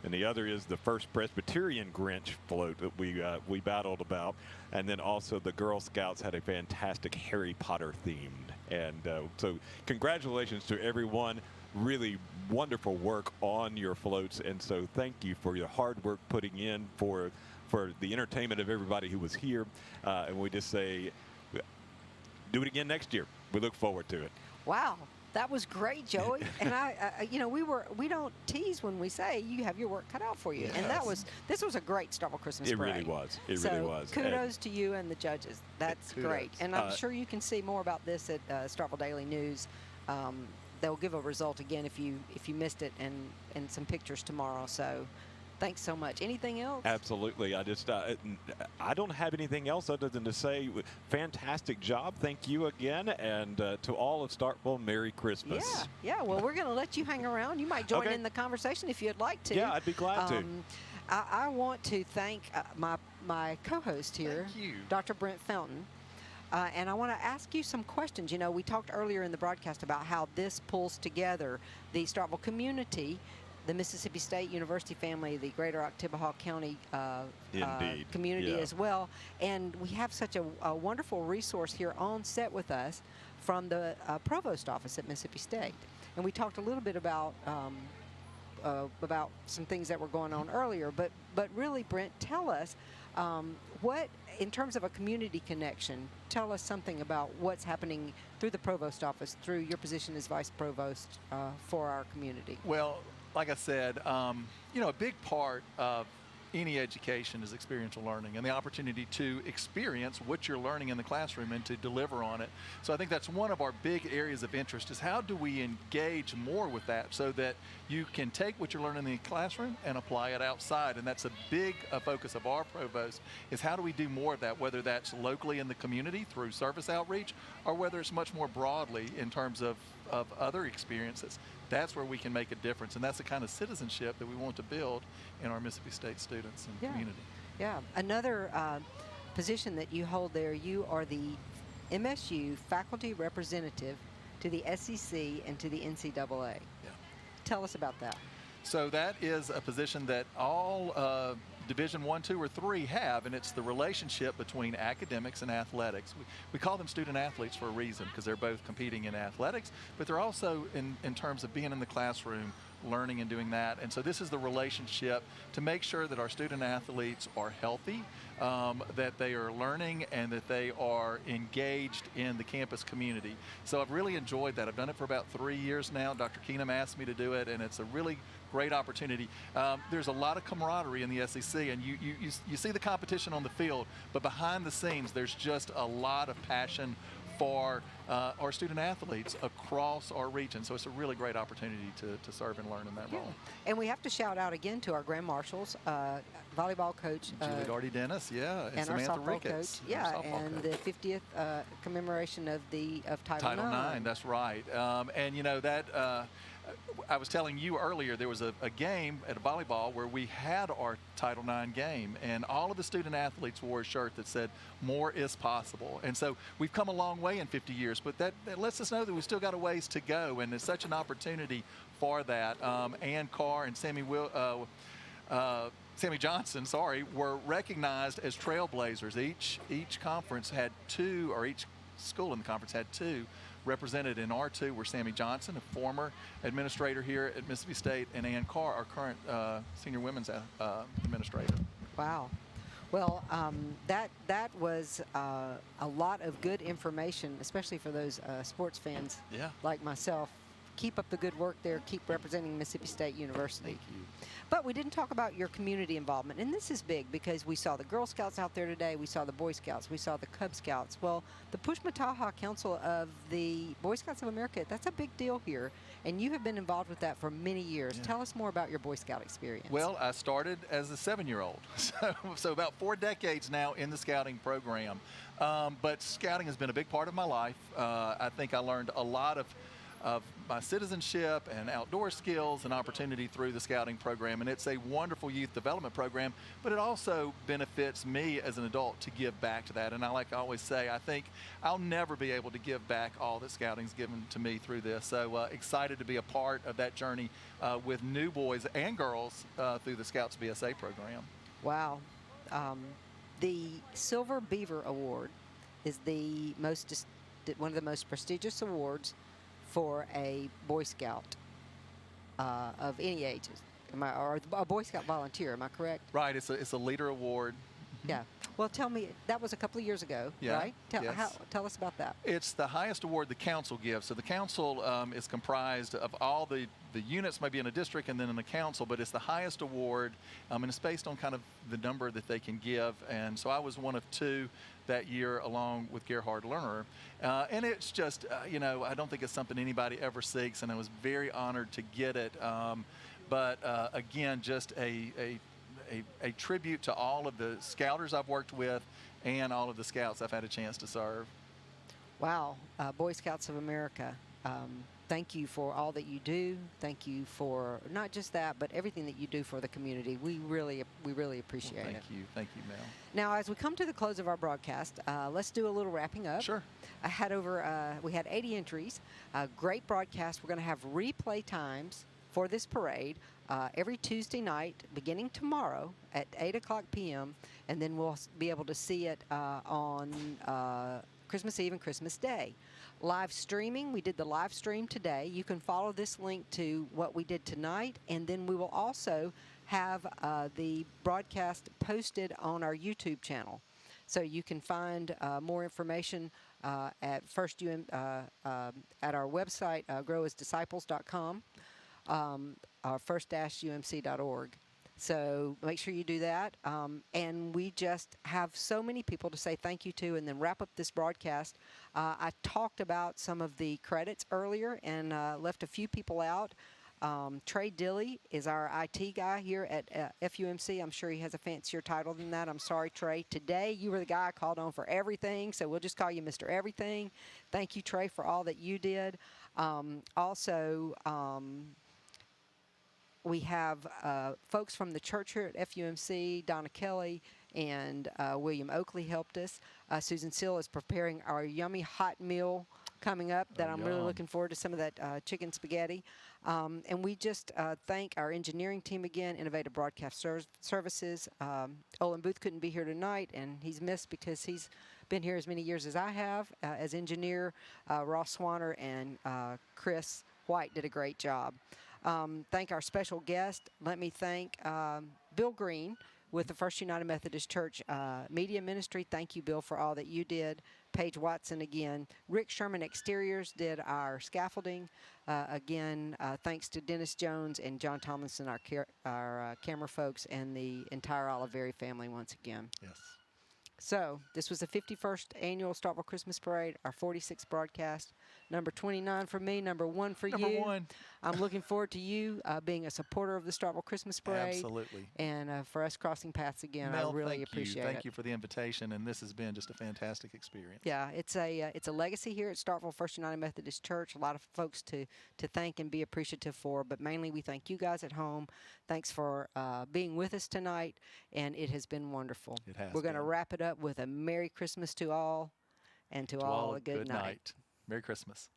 And the other is the First Presbyterian Grinch float that we battled about. And then also the Girl Scouts had a fantastic Harry Potter themed. And so congratulations to everyone. Really wonderful work on your floats. And so thank you for your hard work putting in for the entertainment of everybody who was here. And we just say, do it again next year. We look forward to it. Wow, that was great, Joey. And we don't tease when we say you have your work cut out for you. Yes. And this was a great Starkville Christmas It Parade. really was. It so really was. Kudos to you and the judges. That's Kudos. great. And I'm sure you can see more about this at Starkville Daily News. They'll give a result again if you missed it, and some pictures tomorrow. So thanks so much. Anything else? Absolutely. I don't have anything else other than to say fantastic job. Thank you again. And to all of Starkville, Merry Christmas. Yeah. Well, we're going to let you hang around. You might join Okay. in the conversation if you'd like to. Yeah, I'd be glad to. I want to thank my co-host here, Thank you. Dr. Brent Fountain. And I want to ask you some questions. We talked earlier in the broadcast about how this pulls together the Starkville community the Mississippi State University family, the Greater Oktibbeha County Indeed. community Yeah. as well. And we have such a wonderful resource here on set with us from the provost office at Mississippi State. And we talked a little bit about some things that were going on earlier. But really, Brent, tell us what, in terms of a community connection, tell us something about what's happening through the provost office, through your position as vice provost for our community. Well, like I said, a big part of any education is experiential learning and the opportunity to experience what you're learning in the classroom and to deliver on it. So I think that's one of our big areas of interest, is how do we engage more with that so that you can take what you're learning in the classroom and apply it outside. And that's a big focus of our provost, is how do we do more of that, whether that's locally in the community through service outreach, or whether it's much more broadly in terms of other experiences. That's where we can make a difference, and that's the kind of citizenship that we want to build in our Mississippi State students and community. Yeah. Another position that you hold there, you are the MSU faculty representative to the SEC and to the NCAA. Yeah. Tell us about that. So that is a position that all Division 1, 2, or 3 have, and it's the relationship between academics and athletics. We call them student athletes for a reason, because they're both competing in athletics, but they're also in terms of being in the classroom, learning and doing that. And so this is the relationship to make sure that our student athletes are healthy, that they are learning, and that they are engaged in the campus community. So I've really enjoyed that. I've done it for about 3 years now. Dr. Keenum asked me to do it, and it's a really great opportunity. There's a lot of camaraderie in the SEC, and you see the competition on the field, but behind the scenes, there's just a lot of passion for our student athletes across our region. So it's a really great opportunity to serve and learn in that role. And we have to shout out again to our grand marshals, volleyball coach Julie Darty Dennis, and Samantha our softball Ricketts, coach, our softball and coach. the 50th commemoration of Title IX. That's right. And that I was telling you earlier, there was a game at a volleyball where we had our Title IX game, and all of the student athletes wore a shirt that said, "More is possible." And so we've come a long way in 50 years, but that lets us know that we've still got a ways to go, and it's such an opportunity for that. Ann Carr and Sammy Johnson, were recognized as trailblazers. Each conference had two, or each school in the conference had two. Represented in R2 were Sammy Johnson, a former administrator here at Mississippi State, and Ann Carr, our current senior women's administrator. Wow. Well, that was a lot of good information, especially for those sports fans like myself. Keep up the good work there. Keep representing Mississippi State University. Thank you. But we didn't talk about your community involvement, and this is big because we saw the Girl Scouts out there today, we saw the Boy Scouts, we saw the Cub Scouts. Well, the Pushmataha Council of the Boy Scouts of America, that's a big deal here, and you have been involved with that for many years. Yeah. Tell us more about your Boy Scout experience. Well, I started as a 7-year-old, so about 4 decades now in the scouting program. But scouting has been a big part of my life. I think I learned a lot of my citizenship and outdoor skills and opportunity through the scouting program, and it's a wonderful youth development program, but it also benefits me as an adult to give back to that. And I always say, I think I'll never be able to give back all that scouting's given to me through this. So excited to be a part of that journey with new boys and girls through the Scouts BSA program. Wow. The Silver Beaver Award is one of the most prestigious awards for a Boy Scout of any ages, or a Boy Scout volunteer. Am I correct? Right. It's a leader award. Yeah. Well, tell me, that was a couple of years ago, right? Tell us about that. It's the highest award the council gives. So the council is comprised of all the units, maybe in a district and then in a council, but it's the highest award, and it's based on kind of the number that they can give. And so I was one of 2 that year, along with Gerhard Lerner. And it's just, I don't think it's something anybody ever seeks, and I was very honored to get it. But again, just a tribute to all of the scouters I've worked with and all of the scouts I've had a chance to serve. Wow. Boy Scouts of America, thank you for all that you do. Thank you for not just that, but everything that you do for the community. We really appreciate it. Thank you, Mel. Now, as we come to the close of our broadcast, let's do a little wrapping up. Sure. We had 80 entries. Great broadcast. We're going to have replay times for this parade. every Tuesday night, beginning tomorrow at 8 o'clock p.m., and then we'll be able to see it on Christmas Eve and Christmas Day. Live streaming, we did the live stream today. You can follow this link to what we did tonight, and then we will also have the broadcast posted on our YouTube channel. So you can find more information at at our website, growasdisciples.com, or first-umc.org. So make sure you do that. And we just have so many people to say thank you to, and then wrap up this broadcast. I talked about some of the credits earlier and left a few people out. Trey Dilley is our IT guy here at FUMC. I'm sure he has a fancier title than that. I'm sorry, Trey. Today, you were the guy I called on for everything, so we'll just call you Mr. Everything. Thank you, Trey, for all that you did. Also, we have folks from the church here at FUMC, Donna Kelly and William Oakley helped us. Susan Seal is preparing our yummy hot meal coming up that I'm really looking forward to, some of that chicken spaghetti. And we just thank our engineering team again, Innovative Broadcast Services. Olin Booth couldn't be here tonight, and he's missed because he's been here as many years as I have as engineer. Ross Swanner and Chris White did a great job. Thank our special guest. Let me thank Bill Green with the First United Methodist Church Media Ministry. Thank you, Bill, for all that you did. Paige Watson again. Rick Sherman Exteriors did our scaffolding. Again, thanks to Dennis Jones and John Tomlinson, our camera folks, and the entire Oliveri family once again. Yes. So this was the 51st annual Starkville Christmas Parade, our 46th broadcast. Number 29 for me, number 1 for you. Number 1. I'm looking forward to you being a supporter of the Starkville Christmas Parade. Absolutely. And for us crossing paths again. Mel, I really appreciate it. Thank you for the invitation, and this has been just a fantastic experience. Yeah, it's a legacy here at Starkville First United Methodist Church. A lot of folks to thank and be appreciative for, but mainly we thank you guys at home. Thanks for being with us tonight, and it has been wonderful. It has We're going to been. wrap it up with a Merry Christmas to all, and to all a good night. Merry Christmas.